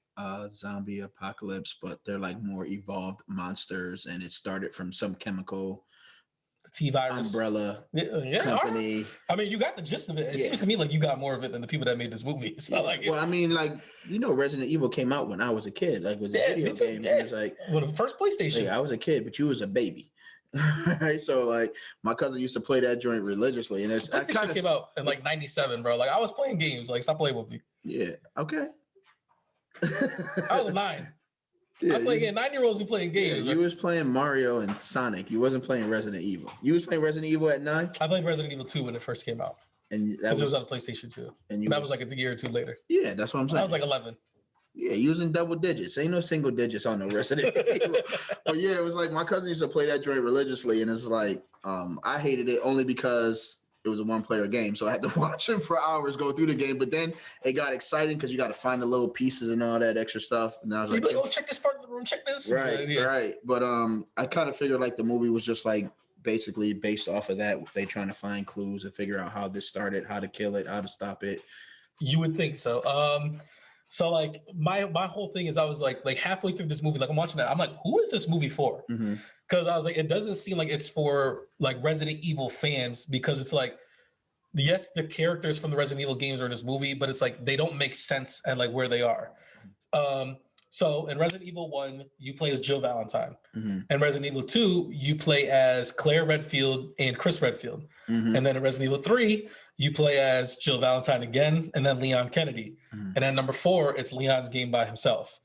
zombie apocalypse, but they're like more evolved monsters, and it started from some chemical T-virus umbrella company. Right. I mean, you got the gist of it. It seems to me like you got more of it than the people that made this movie. So I mean, like, Resident Evil came out when I was a kid. Like, it was a video game. Yeah. It was like the first PlayStation. I was a kid, but you was a baby. Right, so like my cousin used to play that joint religiously, and it's kind of came out in like '97, bro. Like I was playing games. Like stop playing with me. Yeah. Okay. I was 9. I was playing 9-year-olds who playing games. You was playing Mario and Sonic. You wasn't playing Resident Evil. You was playing Resident Evil at 9. I played Resident Evil 2 when it first came out, and that was on the PlayStation 2. And that was like a year or two later. Yeah, that's what I'm saying. I was like 11. Yeah, using double digits. Ain't no single digits on the Resident Evil. But yeah, it was like my cousin used to play that joint religiously, and it's like I hated it only because it was a one-player game, so I had to watch it for hours, go through the game. But then it got exciting because you got to find the little pieces and all that extra stuff. And I was like, "Oh, check this part of the room, check this." Right. But I kind of figured like the movie was just like basically based off of that. They trying to find clues and figure out how this started, how to kill it, how to stop it. You would think so. So like my whole thing is I was like halfway through this movie, like I'm watching that, I'm like, who is this movie for? Because I was like, it doesn't seem like it's for like Resident Evil fans, because it's like, yes, the characters from the Resident Evil games are in this movie, but it's like they don't make sense at like where they are. So in Resident Evil 1, you play as Jill Valentine. In Resident Evil 2, you play as Claire Redfield and Chris Redfield. And then in Resident Evil 3, you play as Jill Valentine again, and then Leon Kennedy. And then number 4, it's Leon's game by himself.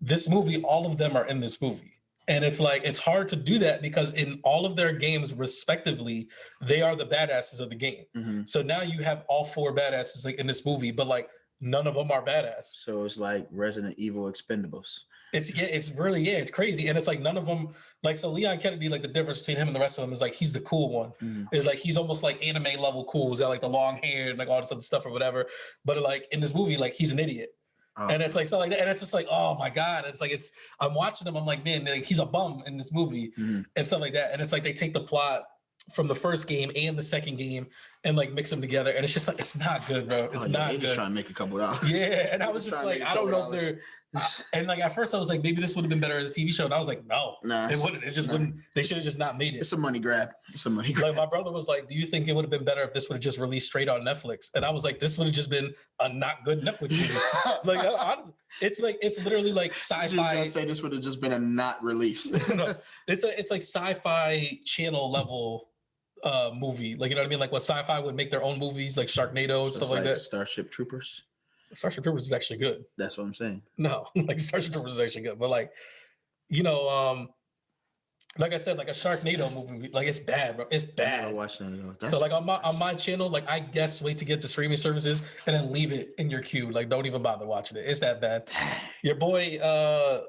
This movie, all of them are in this movie. And it's like, it's hard to do that because in all of their games, respectively, they are the badasses of the game. So now you have all 4 badasses like in this movie, but like none of them are badass. So it's like Resident Evil Expendables. It's really, it's crazy. And it's like none of them, like, so Leon Kennedy, like the difference between him and the rest of them is like, he's the cool one. Is like, he's almost like anime level cool. He's got like the long hair and like all this other stuff or whatever. But like in this movie, like he's an idiot. And it's like, so like that. And it's just like, oh my God. It's like, I'm watching him. I'm like, man, like, he's a bum in this movie and stuff like that. And it's like, they take the plot from the first game and the second game and like mix them together. And it's just like, it's not good, bro. It's not good. Just trying to make a couple dollars. Yeah. And I was just like, I don't know if they're, and like at first I was like, maybe this would have been better as a TV show. And I was like, no, it wouldn't. It just wouldn't. They should have just not made it. It's a money grab. Like my brother was like, do you think it would have been better if this would have just released straight on Netflix? And I was like, this would have just been a not good Netflix movie. Like it's like, it's literally like sci-fi. I say this would have just been a not release. No, it's like sci-fi channel level movie. Like, you know what I mean? Like what sci-fi would make their own movies, like Sharknado and stuff like that. Starship Troopers. Starship Troopers is actually good. That's what I'm saying. No, like Starship Troopers is actually good, but like, you know, like I said, like a Sharknado movie, like it's bad, bro. It's bad. I'm watching it. So like on my channel, like I guess wait to get to streaming services and then leave it in your queue. Like don't even bother watching it. It's that bad. Your boy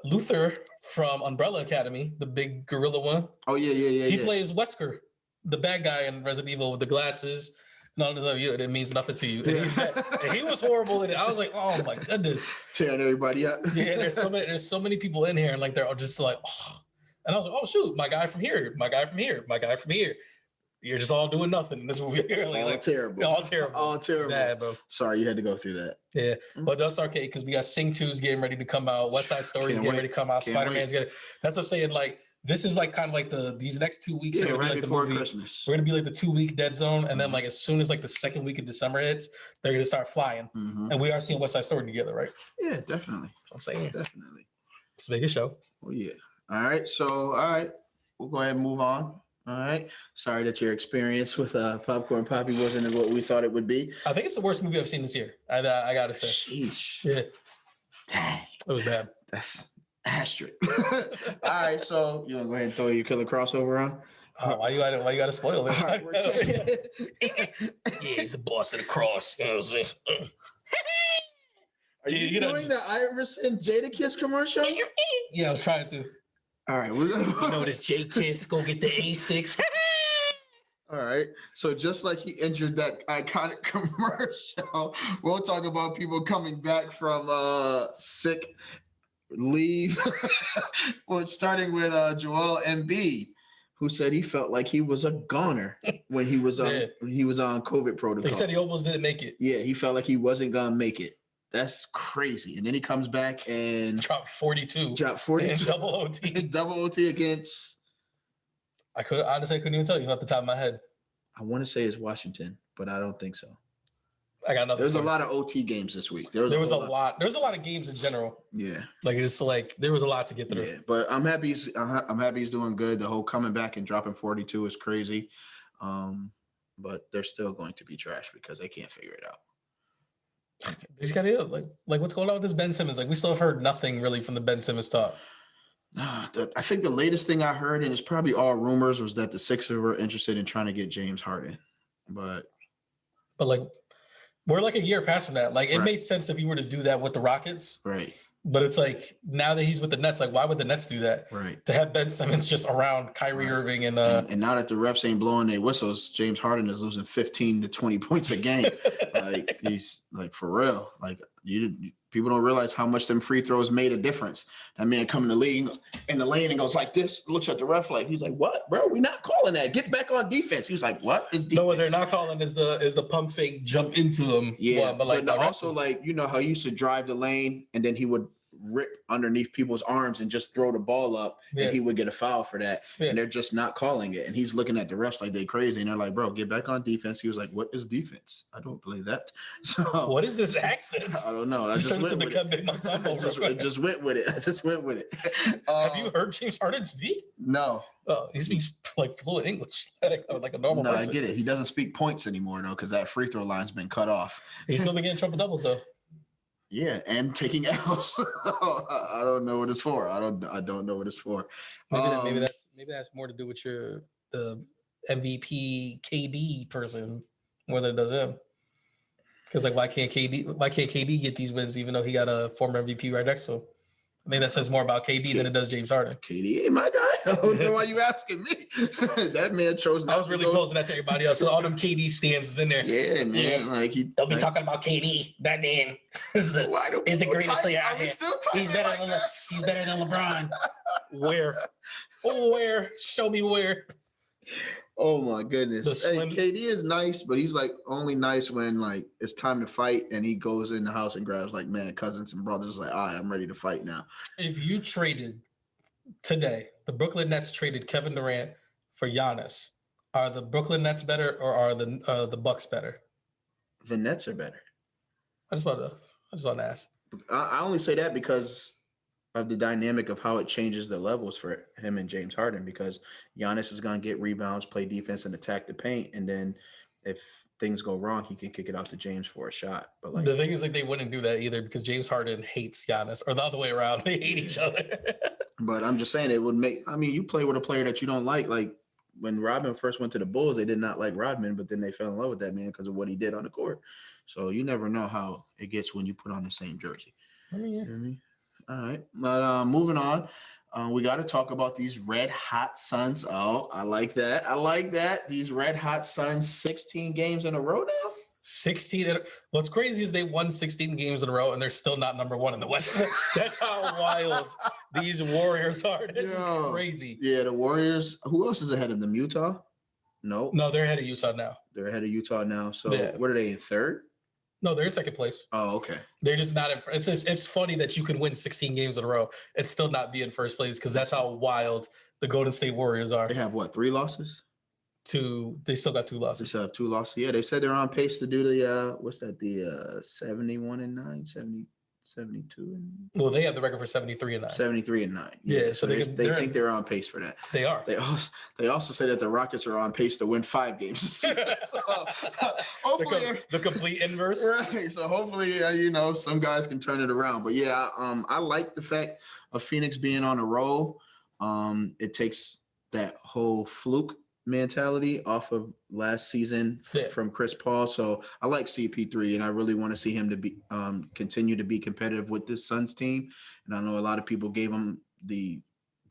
Luther from Umbrella Academy, the big gorilla one. Oh yeah. He plays Wesker, the bad guy in Resident Evil with the glasses. No, it means nothing to you. And he was horrible in it. I was like, oh my goodness, tearing everybody up. Yeah, there's so many people in here, and like they're all just like, oh. And I was like, oh shoot, my guy from here, my guy from here, my guy from here. You're just all doing nothing in this movie. Like, terrible. All terrible. Bad, bro. Sorry you had to go through that. Yeah, but that's okay because we got Sing 2's getting ready to come out. West Side Story's getting ready to come out. Spider-Man's getting. That's what I'm saying. Like this is like kind of like these next 2 weeks. Yeah, right like before Christmas. We're gonna be like the 2-week dead zone, and then like as soon as like the second week of December hits, they're gonna start flying. And we are seeing West Side Story together, right? Yeah, definitely. I'm saying definitely. Let's make a show. Oh yeah. All right. We'll go ahead and move on. All right. Sorry that your experience with Popcorn Papi wasn't what we thought it would be. I think it's the worst movie I've seen this year. I gotta say. Sheesh. Yeah. Dang. It was bad. That's asterisk. All right. So you want to go ahead and throw your killer crossover on? Why you gotta spoil it? Right, yeah, he's the boss of the cross. You know what I'm saying? Are you doing the Iverson Jadakiss commercial? Yeah, I was trying to. All right, we're gonna. You know this J-Kiss, go get the A6. All right. So just like he injured that iconic commercial, we'll talk about people coming back from sick leave. We're starting with Joel Embiid, who said he felt like he was a goner when he was on COVID protocol. He said he almost didn't make it. Yeah, he felt like he wasn't gonna make it. That's crazy. And then he comes back and dropped 42. In double OT. Double OT against. I couldn't even tell you off the top of my head. I want to say it's Washington, but I don't think so. I got nothing. There's a lot of OT games this week. There was a lot. There's a lot of games in general. Yeah. There was a lot to get through. Yeah, but I'm happy he's doing good. The whole coming back and dropping 42 is crazy. But they're still going to be trash because they can't figure it out. He's got to like what's going on with this Ben Simmons? Like we still have heard nothing really from the Ben Simmons talk. I think the latest thing I heard, and it's probably all rumors, was that the Sixers were interested in trying to get James Harden. But like we're like a year past from that. Like it made sense if you were to do that with the Rockets. Right. But it's like now that he's with the Nets, like why would the Nets do that? Right. To have Ben Simmons just around Kyrie Irving and now that the refs ain't blowing their whistles, James Harden is losing 15 to 20 points a game. Like he's like for real. Like people don't realize how much them free throws made a difference. That man coming to the league in the lane and goes like this, looks at the ref like he's like, "What, bro? We're not calling that. Get back on defense." He was like, "What is defense?" No, what they're not calling is the pump fake jump into him. Yeah, but also like how he used to drive the lane and then he would rip underneath people's arms and just throw the ball up and he would get a foul for that. And they're just not calling it. And he's looking at the refs like they crazy. And they're like, "Bro, get back on defense." He was like, "What is defense? I don't play that." So what is this accent? I don't know. I just went with it. Just went with it. I just went with it. Have you heard James Harden speak? No. Oh, he speaks like fluent English, like a normal person. I get it. He doesn't speak points anymore though, because that free throw line's been cut off. He's still been getting triple doubles though. Yeah, and taking L's. I don't know what it's for. I don't know what it's for. Maybe that's more to do with the MVP KD person more than it does him. Because like why can't KD get these wins even though he got a former MVP right next to him? I think that says more about KD than it does James Harden. KD ain't my guy. I don't know why you asking me. That man chose not I was really posing that to everybody else. So all them KD stands is in there. Yeah, man. Yeah. Like they'll be talking about KD. That man is the greatest player out here. He's better than LeBron. Where? Show me where. Oh my goodness. Hey, KD is nice, but he's like only nice when like it's time to fight and he goes in the house and grabs like cousins and brothers like, "All right, I'm ready to fight now." If you traded today, the Brooklyn Nets traded Kevin Durant for Giannis, are the Brooklyn Nets better or are the Bucks better? The Nets are better. I just want to ask. I only say that because of the dynamic of how it changes the levels for him and James Harden, because Giannis is going to get rebounds, play defense, and attack the paint. And then if things go wrong, he can kick it out to James for a shot. But like the thing is, like they wouldn't do that either because James Harden hates Giannis, or the other way around. They hate each other. But I'm just saying it would make, you play with a player that you don't like when Rodman first went to the Bulls, they did not like Rodman, but then they fell in love with that man because of what he did on the court. So you never know how it gets when you put on the same jersey. Yeah. You know what I mean? All right, but moving on, we got to talk about these Red Hot Suns. Oh, I like that. These Red Hot Suns, 16 games in a row now. 16. What's crazy is they won 16 games in a row and they're still not number one in the West. That's how wild these Warriors are. This is crazy. Yeah, the Warriors. Who else is ahead of them? Utah? No, they're ahead of Utah now. They're ahead of Utah now. So what are they in third? No, they're in second place. Oh, okay. They're just not in. It's funny that you can win 16 games in a row and still not be in first place because that's how wild the Golden State Warriors are. They have 3 losses? They still got 2 losses. They still have 2 losses. Yeah, they said they're on pace to do the 71-9, 72. Well, they have the record for 73-9. 73-9. Yeah, so they think they're on pace for that. They are. They also say that the Rockets are on pace to win 5 games this season. So, hopefully the complete inverse. Right. So hopefully, some guys can turn it around. But yeah, I like the fact of Phoenix being on a roll. It takes that whole fluke mentality off of last season from Chris Paul. So I like CP3, and I really want to see him to be continue to be competitive with this Suns team. And I know a lot of people gave him the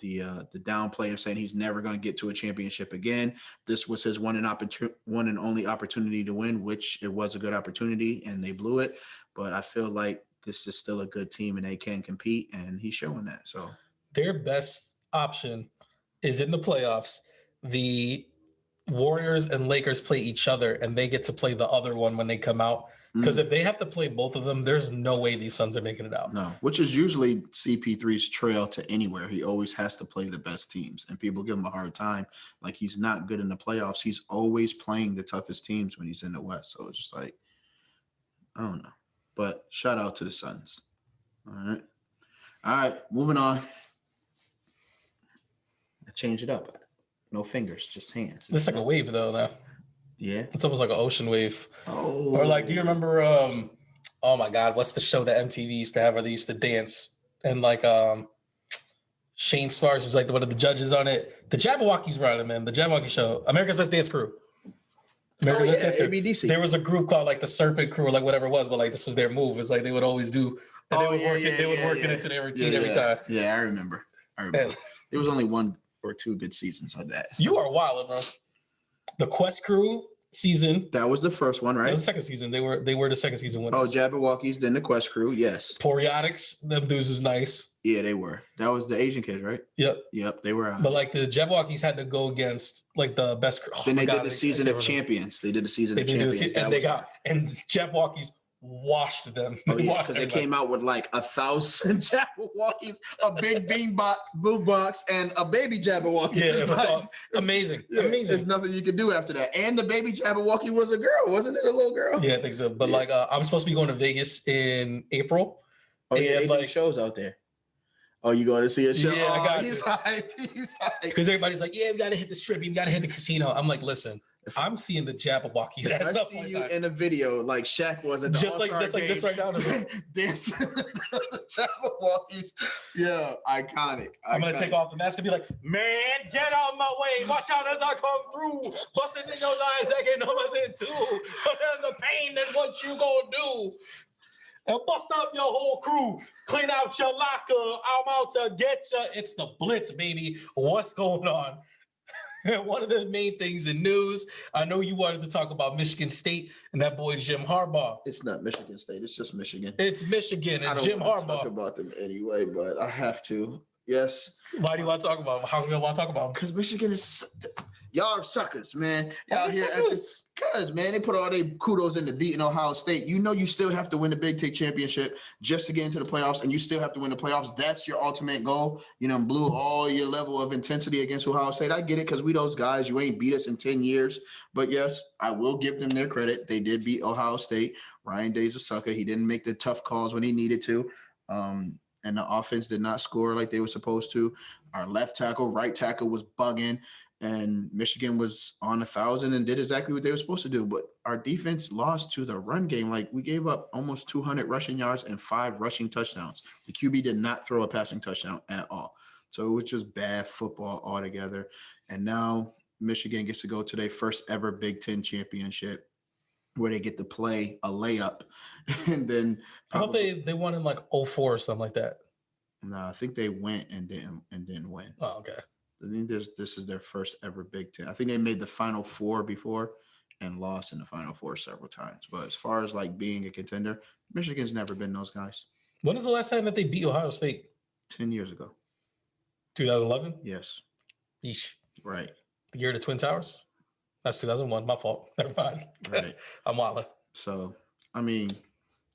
downplay of saying he's never going to get to a championship again. This was his one and only opportunity to win, which it was a good opportunity, and they blew it. But I feel like this is still a good team, and they can compete, and he's showing that. So their best option is in the playoffs. The Warriors and Lakers play each other, and they get to play the other one when they come out. Because if they have to play both of them, there's no way these Suns are making it out. No, which is usually CP3's trail to anywhere. He always has to play the best teams, and people give him a hard time. Like, he's not good in the playoffs. He's always playing the toughest teams when he's in the West. So it's just like, I don't know. But shout out to the Suns. All right, moving on. I change it up. No fingers, just hands. It's like a wave, though, now. Yeah. It's almost like an ocean wave. Oh. Or like, do you remember, oh my God, what's the show that MTV used to have where they used to dance? And like Shane Sparks was like one of the judges on it. The Jabberwockies were on it, man. The Jabberwocky show. America's Best Dance Crew. America's Best Dance Crew. ABDC. There was a group called like the Serpent Crew or like whatever it was, but like this was their move. It's like they would always do, and they would work it into their routine every time. Yeah, I remember. There was only one or two good seasons of that. You are wild, bro. The Quest Crew season. That was the first one, right? That was the second season. They were the second season winners. Oh, Jabberwockies, then the Quest Crew, yes. Poriotics, them dudes was nice. Yeah, they were. That was the Asian kids, right? Yep, they were. But like the Jabberwockies had to go against like the best. Then they did the season of champions. They did the season of champions. And the Jabberwockies washed them. Because they came out with like 1,000 Jabberwockies, a big boom box, and a baby Jabberwocky. Yeah, it was amazing. Amazing. There's nothing you could do after that. And the baby Jabberwocky was a girl, wasn't it? A little girl. Yeah, I think so. But like, I'm supposed to be going to Vegas in April. Oh yeah, they do shows out there. Oh, you going to see a show? Yeah, I got he's hyped. He's hyped. Because everybody's like, yeah, we got to hit the strip. You got to hit the casino. I'm like, listen. I'm seeing the Jabberwockies. I see you in a video like Shaq was at the All-Star like this right now. Dancing the Jabberwockies. Yeah, iconic. I'm gonna take off the mask and be like, man, get out of my way. Watch out as I come through. Busting in your eyes, I get numbers in too. But then the pain is what you gonna do. And bust up your whole crew. Clean out your locker. I'm out to get you. It's the Blitz, baby. What's going on? One of the main things in news, I know you wanted to talk about Michigan State and that boy Jim Harbaugh. It's not Michigan State. It's just Michigan. It's Michigan and Jim Harbaugh. I don't talk about them anyway, but I have to. Yes. Why do you want to talk about them? How do you want to talk about them? Because Michigan is y'all are suckers, man. Y'all here because man, they put all their kudos into beating Ohio State. You know, you still have to win the Big Ten championship just to get into the playoffs, and you still have to win the playoffs. That's your ultimate goal. You know, blew all your level of intensity against Ohio State. I get it because we those guys. You ain't beat us in 10 years. But yes, I will give them their credit. They did beat Ohio State. Ryan Day's a sucker. He didn't make the tough calls when he needed to. And the offense did not score like they were supposed to. Our left tackle, right tackle was bugging. And Michigan was on 1,000 and did exactly what they were supposed to do. But our defense lost to the run game. Like, we gave up almost 200 rushing yards and 5 rushing touchdowns. The QB did not throw a passing touchdown at all. So it was just bad football altogether. And now Michigan gets to go to their first ever Big Ten championship where they get to play a layup. And then I thought they won in like 04 or something like that. No, I think they went and didn't win. Oh, okay. I think this is their first ever Big Ten. I think they made the Final Four before and lost in the Final Four several times. But as far as like being a contender, Michigan's never been those guys. When was the last time that they beat Ohio State? 10 years ago. 2011? Yes. Yeesh. Right. The year of the Twin Towers? That's 2001. My fault. Never mind. Right. I'm wilding. So, I mean,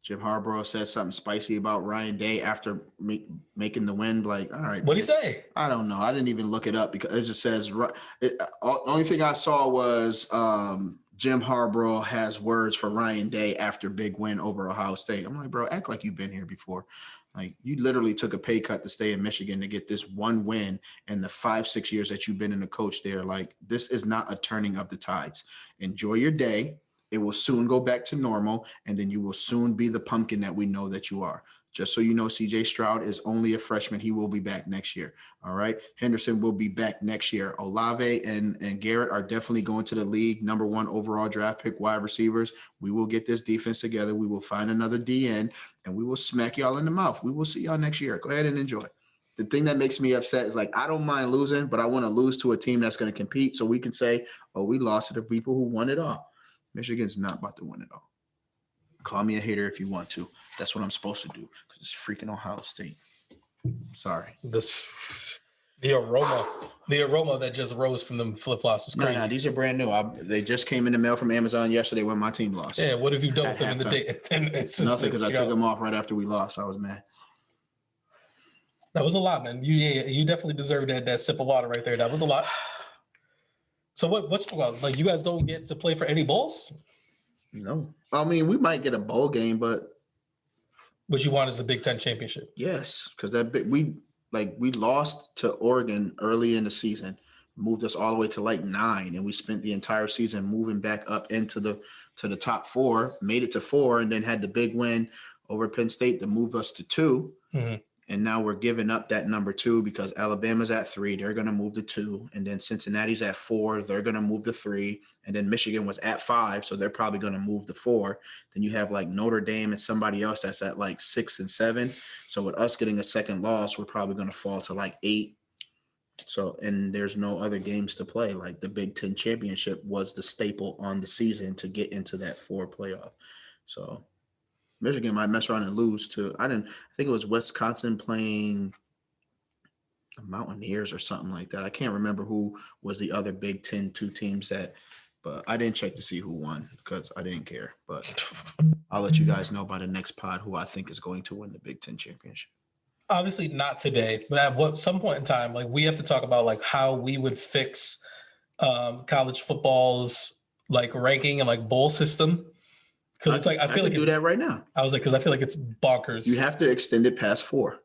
Jim Harbaugh said something spicy about Ryan Day after making the win. Like, all right. What'd he say? I don't know. I didn't even look it up because it just says only thing I saw was Jim Harbaugh has words for Ryan Day after big win over Ohio State. I'm like, bro, act like you've been here before. Like, you literally took a pay cut to stay in Michigan to get this one win in the 5-6 years that you've been in the coach there. Like, this is not a turning of the tides. Enjoy your day. It will soon go back to normal, and then you will soon be the pumpkin that we know that you are. Just so you know, CJ Stroud is only a freshman. He will be back next year. All right. Henderson will be back next year. Olave and Garrett are definitely going to the league. Number 1 overall draft pick wide receivers. We will get this defense together. We will find another DN and we will smack y'all in the mouth. We will see y'all next year. Go ahead and enjoy. The thing that makes me upset is like, I don't mind losing, but I want to lose to a team that's going to compete so we can say, oh, we lost to the people who won it all. Michigan's not about to win it all. Call me a hater if you want to. That's what I'm supposed to do because it's freaking Ohio State. Sorry. The aroma that just rose from them flip-flops was crazy. No, these are brand new. They just came in the mail from Amazon yesterday when my team lost. Yeah, what have you done with them in the day? Nothing, because I took them off right after we lost. I was mad. That was a lot, man. You definitely deserve that sip of water right there. That was a lot. So what's like? You guys don't get to play for any bowls? No, I mean we might get a bowl game, but what you want is the Big Ten championship. Yes, because we lost to Oregon early in the season, moved us all the way to like 9, and we spent the entire season moving back up into the top 4, made it to 4, and then had the big win over Penn State to move us to 2. Mm-hmm. And now we're giving up that number 2 because Alabama's at 3. They're going to move to 2. And then Cincinnati's at 4. They're going to move to 3. And then Michigan was at 5. So they're probably going to move to 4. Then you have like Notre Dame and somebody else that's at like 6 and 7. So with us getting a second loss, we're probably going to fall to like 8. So, and there's no other games to play. Like the Big Ten championship was the staple on the season to get into that 4 playoff. So Michigan might mess around and lose to, I think it was Wisconsin playing the Mountaineers or something like that. I can't remember who was the other Big Ten 2 teams but I didn't check to see who won because I didn't care. But I'll let you guys know by the next pod who I think is going to win the Big Ten championship. Obviously not today, but at some point in time, like we have to talk about like how we would fix college football's like ranking and like bowl system. Because it's like I feel like do that right now. I was like, because I feel like it's bonkers. You have to extend it past 4.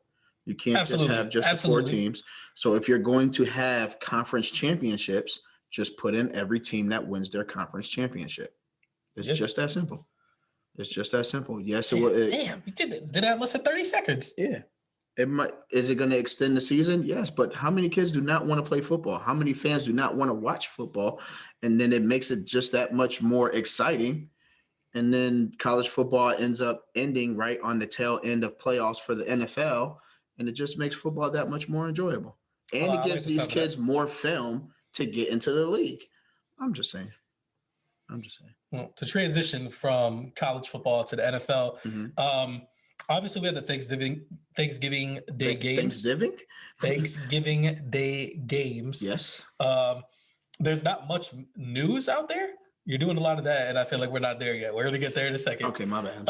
You can't just have the 4 teams. So if you're going to have conference championships, just put in every team that wins their conference championship. It's just that simple. It's just that simple. Yes, it was. Damn, you did that in less than 30 seconds. Yeah. It might. Is it going to extend the season? Yes, but how many kids do not want to play football? How many fans do not want to watch football? And then it makes it just that much more exciting. And then college football ends up ending right on the tail end of playoffs for the NFL. And it just makes football that much more enjoyable. And it gives these kids more film to get into the league. I'm just saying. Well, to transition from college football to the NFL, obviously we had the Thanksgiving Day games. Thanksgiving Day games. Yes. There's not much news out there. You're doing a lot of that, and I feel like we're not there yet. We're gonna get there in a second. Okay, my bad.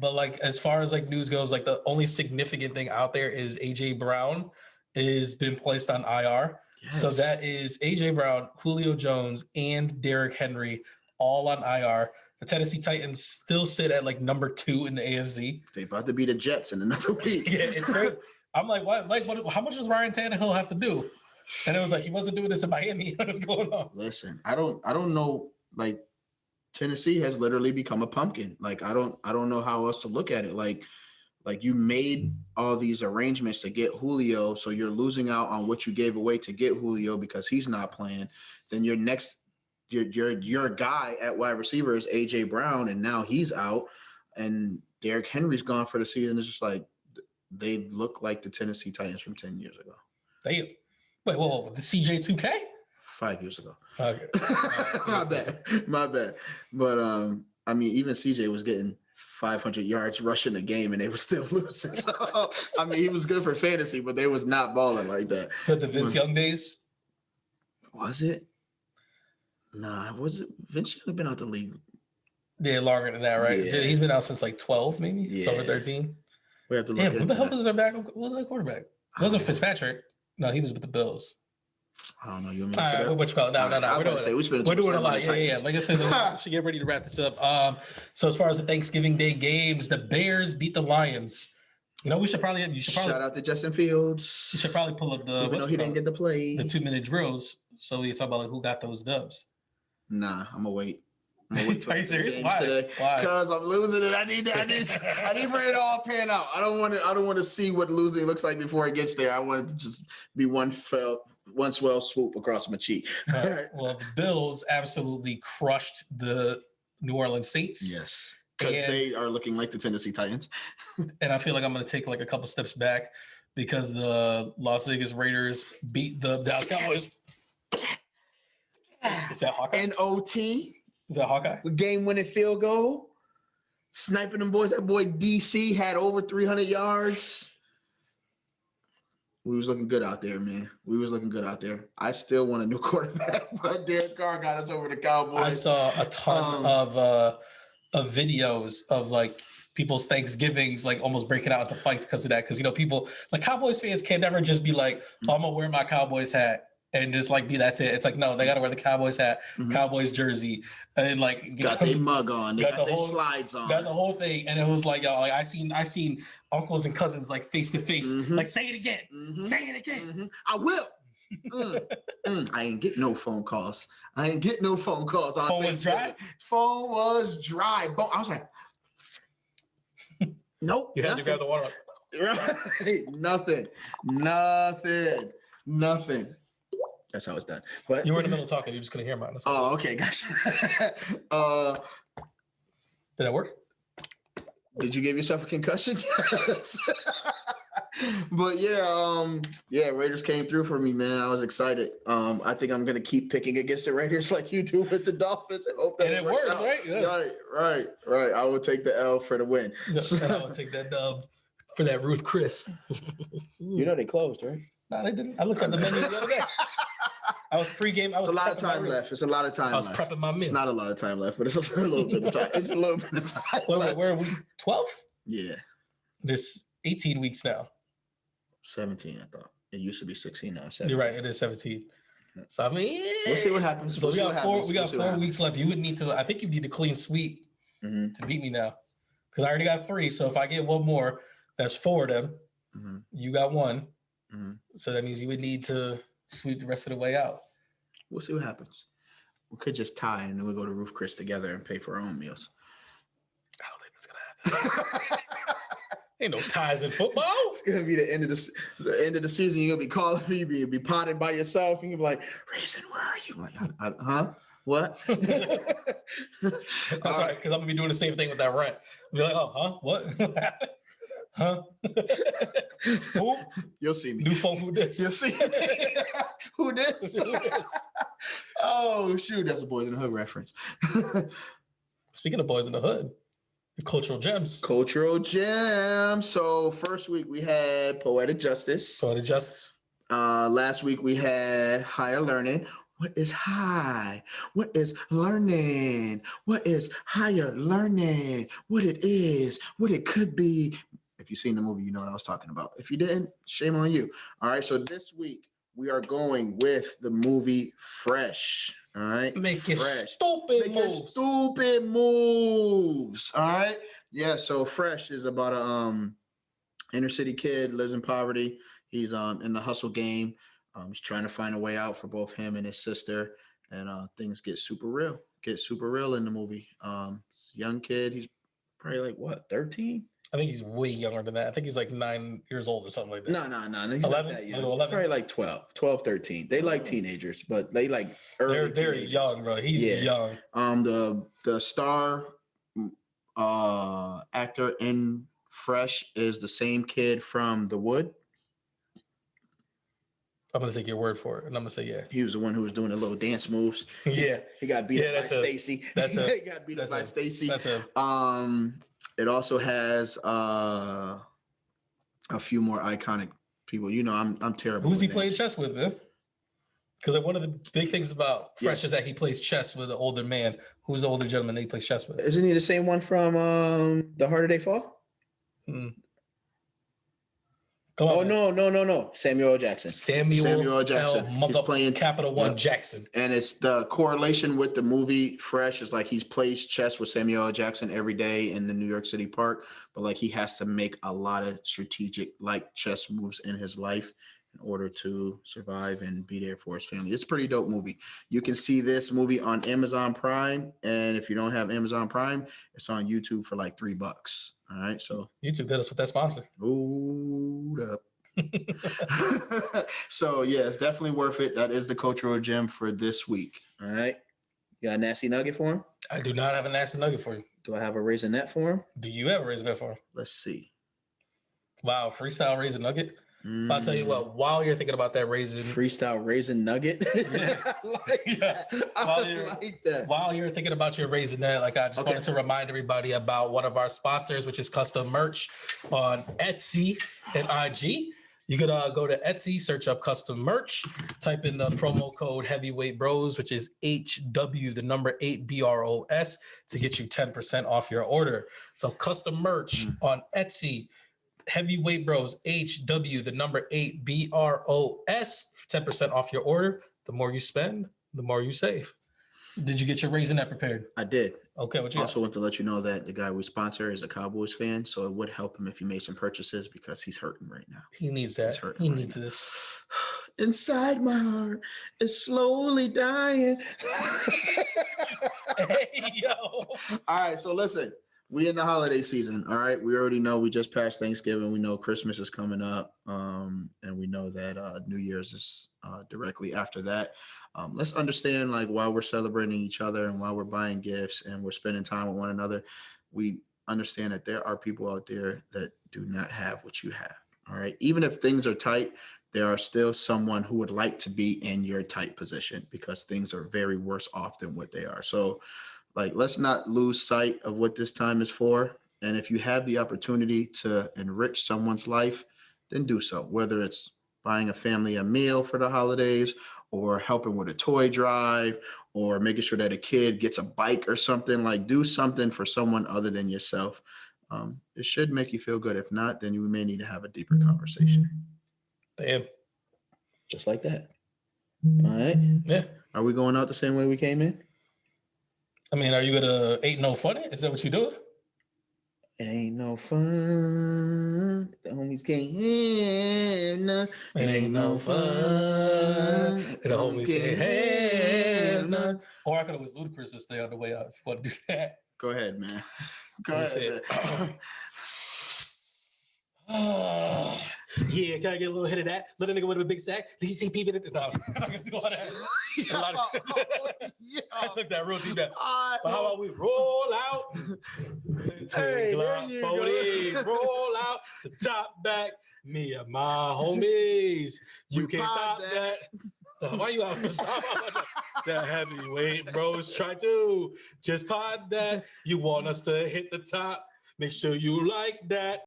But like as far as like news goes, like the only significant thing out there is AJ Brown is been placed on IR. Yes. So that is AJ Brown, Julio Jones, and Derrick Henry all on IR. The Tennessee Titans still sit at like number 2 in the AFC. They about to be the Jets in another week. Yeah, it's great. I'm like, what? Like, what? How much does Ryan Tannehill have to do? And it was like he wasn't doing this in Miami. What's going on? Listen, I don't know. Like Tennessee has literally become a pumpkin. Like I don't know how else to look at it. Like you made all these arrangements to get Julio, so you're losing out on what you gave away to get Julio because he's not playing. Then your guy at wide receiver is AJ Brown, and now he's out, and Derrick Henry's gone for the season. It's just like they look like the Tennessee Titans from 10 years ago. Wait, whoa, the CJ2K? 5 years ago. Okay. My bad. But I mean, even CJ was getting 500 yards rushing a game, and they were still losing. So I mean, he was good for fantasy, but they was not balling like that. Is that the Vince Young days? Was it? Nah, was it? Vince Young been out the league. Yeah, longer than that, right? Yeah. He's been out since like 12, maybe. Yeah. Over 13. We have to look. What the hell was our back? What was that quarterback? It wasn't Fitzpatrick. No, he was with the Bills. I don't know. You want me to all right, what you call it? No. We're doing a lot. Yeah. Like I said, we should get ready to wrap this up. So as far as the Thanksgiving Day games, the Bears beat the Lions. You know, you should probably shout out to Justin Fields. You should probably pull up the. Even though he didn't get to play the 2-minute drills. So we talk about like who got those dubs. Nah, I'm gonna wait. I'm gonna wait Are you till serious? games Why? today Why? because I'm losing it. I need for it all pan out. I don't want to see what losing looks like before it gets there. I want it to just be one swell swoop across my cheek. Well, the Bills absolutely crushed the New Orleans Saints. Yes, because they are looking like the Tennessee Titans. And I feel like I'm going to take like a couple steps back because the Las Vegas Raiders beat the Dallas Cowboys. Is that Hawkeye? NOT. Is that Hawkeye? Game-winning field goal. Sniping them boys. That boy DC had over 300 yards. We was looking good out there, man. We was looking good out there. I still want a new quarterback, but Derek Carr got us over the Cowboys. I saw a ton of videos of like people's Thanksgivings like almost breaking out into fights because of that. Because, you know, people like Cowboys fans can never just be like, oh, I'm going to wear my Cowboys hat and just like be that's it. It's like, no, they got to wear the Cowboys hat, Cowboys jersey, and like got their mug on, they got their slides on, got the whole thing. And it was like, yo, like I seen uncles and cousins like face to face, like say it again, say it again. I will. I ain't get no phone calls. On Phone was dry. Phone was dry. I was like, nope. You had to grab the water. Right. Nothing. That's how it's done. But you were in the middle of talking. You just couldn't hear mine. Oh, okay, gotcha. Did that work? Did you give yourself a concussion? Yes. But yeah, Raiders came through for me, man. I was excited. I think I'm gonna keep picking against the Raiders like you do with the Dolphins and hope that it works out. Right? Yeah. Right. I will take the L for the win. And I will take that dub for that Ruth Chris. You know they closed, right? No, they didn't. I looked at the menu the other day. I was pregame. It's a lot of time left. It's a lot of time left. I was prepping my meal. It's not a lot of time left, but it's a little bit of time. It's a little bit of time. Wait, where are we? 12? Yeah. There's 18 weeks now. 17, I thought. It used to be 16 now. 17. You're right. It is 17. So, I mean, we'll see what happens. So we got 4 weeks left. You would need to, I think you need a clean sweep to beat me now. Because I already got 3. So if I get one more, that's 4 of them. You got 1. So that means you would need to sweep the rest of the way out. We'll see what happens. We could just tie and then we'll go to Roof Chris together and pay for our own meals. I don't think that's gonna happen. Ain't no ties in football. It's gonna be the end of the season. You're gonna be calling me, you'll be potting by yourself, and you'll be like, Raisin, where are you? Like, huh? What? That's right, because I'm gonna be doing the same thing with that rent. Be like, oh, huh? What? Huh? Who? You'll see me. New phone, who this? You'll see me. Who this? Oh, shoot. That's a Boys in the Hood reference. Speaking of Boys in the Hood, the cultural gems. So first week we had Poetic Justice. Last week we had Higher Learning. What is high? What is learning? What is higher learning? What it is, what it could be. If you've seen the movie, you know what I was talking about. If you didn't, shame on you. All right, so this week we are going with the movie Fresh. All right, Making stupid moves. All right, yeah. So Fresh is about a inner city kid, lives in poverty. He's in the hustle game. He's trying to find a way out for both him and his sister, and things get super real. In the movie. Young kid. He's probably like what, 13? I think he's way younger than that. I think he's like 9 years old or something like that. No. He's 11? Not that young. 11? Probably like 12, 13. They like teenagers, but they like early They're teenagers. young, bro. He's young. The star actor in Fresh is the same kid from The Wood. I'm gonna take your word for it, and I'm gonna say yeah. He was the one who was doing the little dance moves. Yeah, he got beat up by Stacy. He got beat up by Stacy. That's him. It also has a few more iconic people. You know, I'm terrible. Who's he playing chess with, man? Because like one of the big things about Fresh is that he plays chess with an older man. Who's the older gentleman that he plays chess with? Isn't he the same one from The Harder They Fall? No. Samuel L. Jackson. Samuel L. Jackson. He's playing Capital One Jackson. And it's the correlation with the movie Fresh is like he plays chess with Samuel L. Jackson every day in the New York City park, but like he has to make a lot of strategic like chess moves in his life. in order to survive and be there for his family. It's a pretty dope movie. You can see this movie on Amazon Prime, and if you don't have Amazon Prime, it's on YouTube for like $3. All right, so YouTube did us with that sponsor. Hold up. So yeah, it's definitely worth it. That is the cultural gem for this week. All right. You got a nasty nugget for him? I do not have a nasty nugget for you. Do I have a Raisinett for him? Do you have a Raisinett for him? Let's see. Wow, freestyle raisin nugget. I'll tell you what, while you're thinking about that raisin. Freestyle raisin nugget? Yeah. I like that. While you're thinking about your Raisinett, like I just wanted to remind everybody about one of our sponsors, which is Custom Merch on Etsy and IG. You could go to Etsy, search up Custom Merch, type in the promo code Heavyweight Bros, which is HW, the number 8 BROS, to get you 10% off your order. So Custom Merch on Etsy, Heavyweight Bros, HW, the number 8 BROS, 10% off your order. The more you spend, the more you save. Did you get your Raisinett prepared? I did. Okay, what you also want to let you know that the guy we sponsor is a Cowboys fan, so it would help him if he made some purchases because he's hurting right now. He needs that. He needs this. Inside my heart is slowly dying. Hey, yo. All right, so listen. We in the holiday season, all right? We already know we just passed Thanksgiving. We know Christmas is coming up, and we know that New Year's is directly after that. Let's understand, like, while we're celebrating each other and while we're buying gifts and we're spending time with one another, we understand that there are people out there that do not have what you have, all right? Even if things are tight, there are still someone who would like to be in your tight position because things are very worse off than what they are. So, like, let's not lose sight of what this time is for. And if you have the opportunity to enrich someone's life, then do so. Whether it's buying a family a meal for the holidays or helping with a toy drive or making sure that a kid gets a bike or something, like do something for someone other than yourself. It should make you feel good. If not, then you may need to have a deeper conversation. Damn. Just like that. All right. Yeah. Are we going out the same way we came in? I mean, are you gonna ain't no funny? Is that what you do? It ain't no fun. The homies can't have none. It ain't no fun. The homies can't have none. Or I could always Ludacris this thing on the way out if you want to do that. Go ahead, man. Go ahead. Yeah, can I get a little hit of that? Little nigga with a big sack. Did you see people? No, I'm not gonna do all that. I took that real deep down. But how about we roll out? Hey, there you go. Roll out the top back. Me and my homies. You can't stop that. Why you out? The heavyweight bros try to just pod that. You want us to hit the top. Make sure you like that.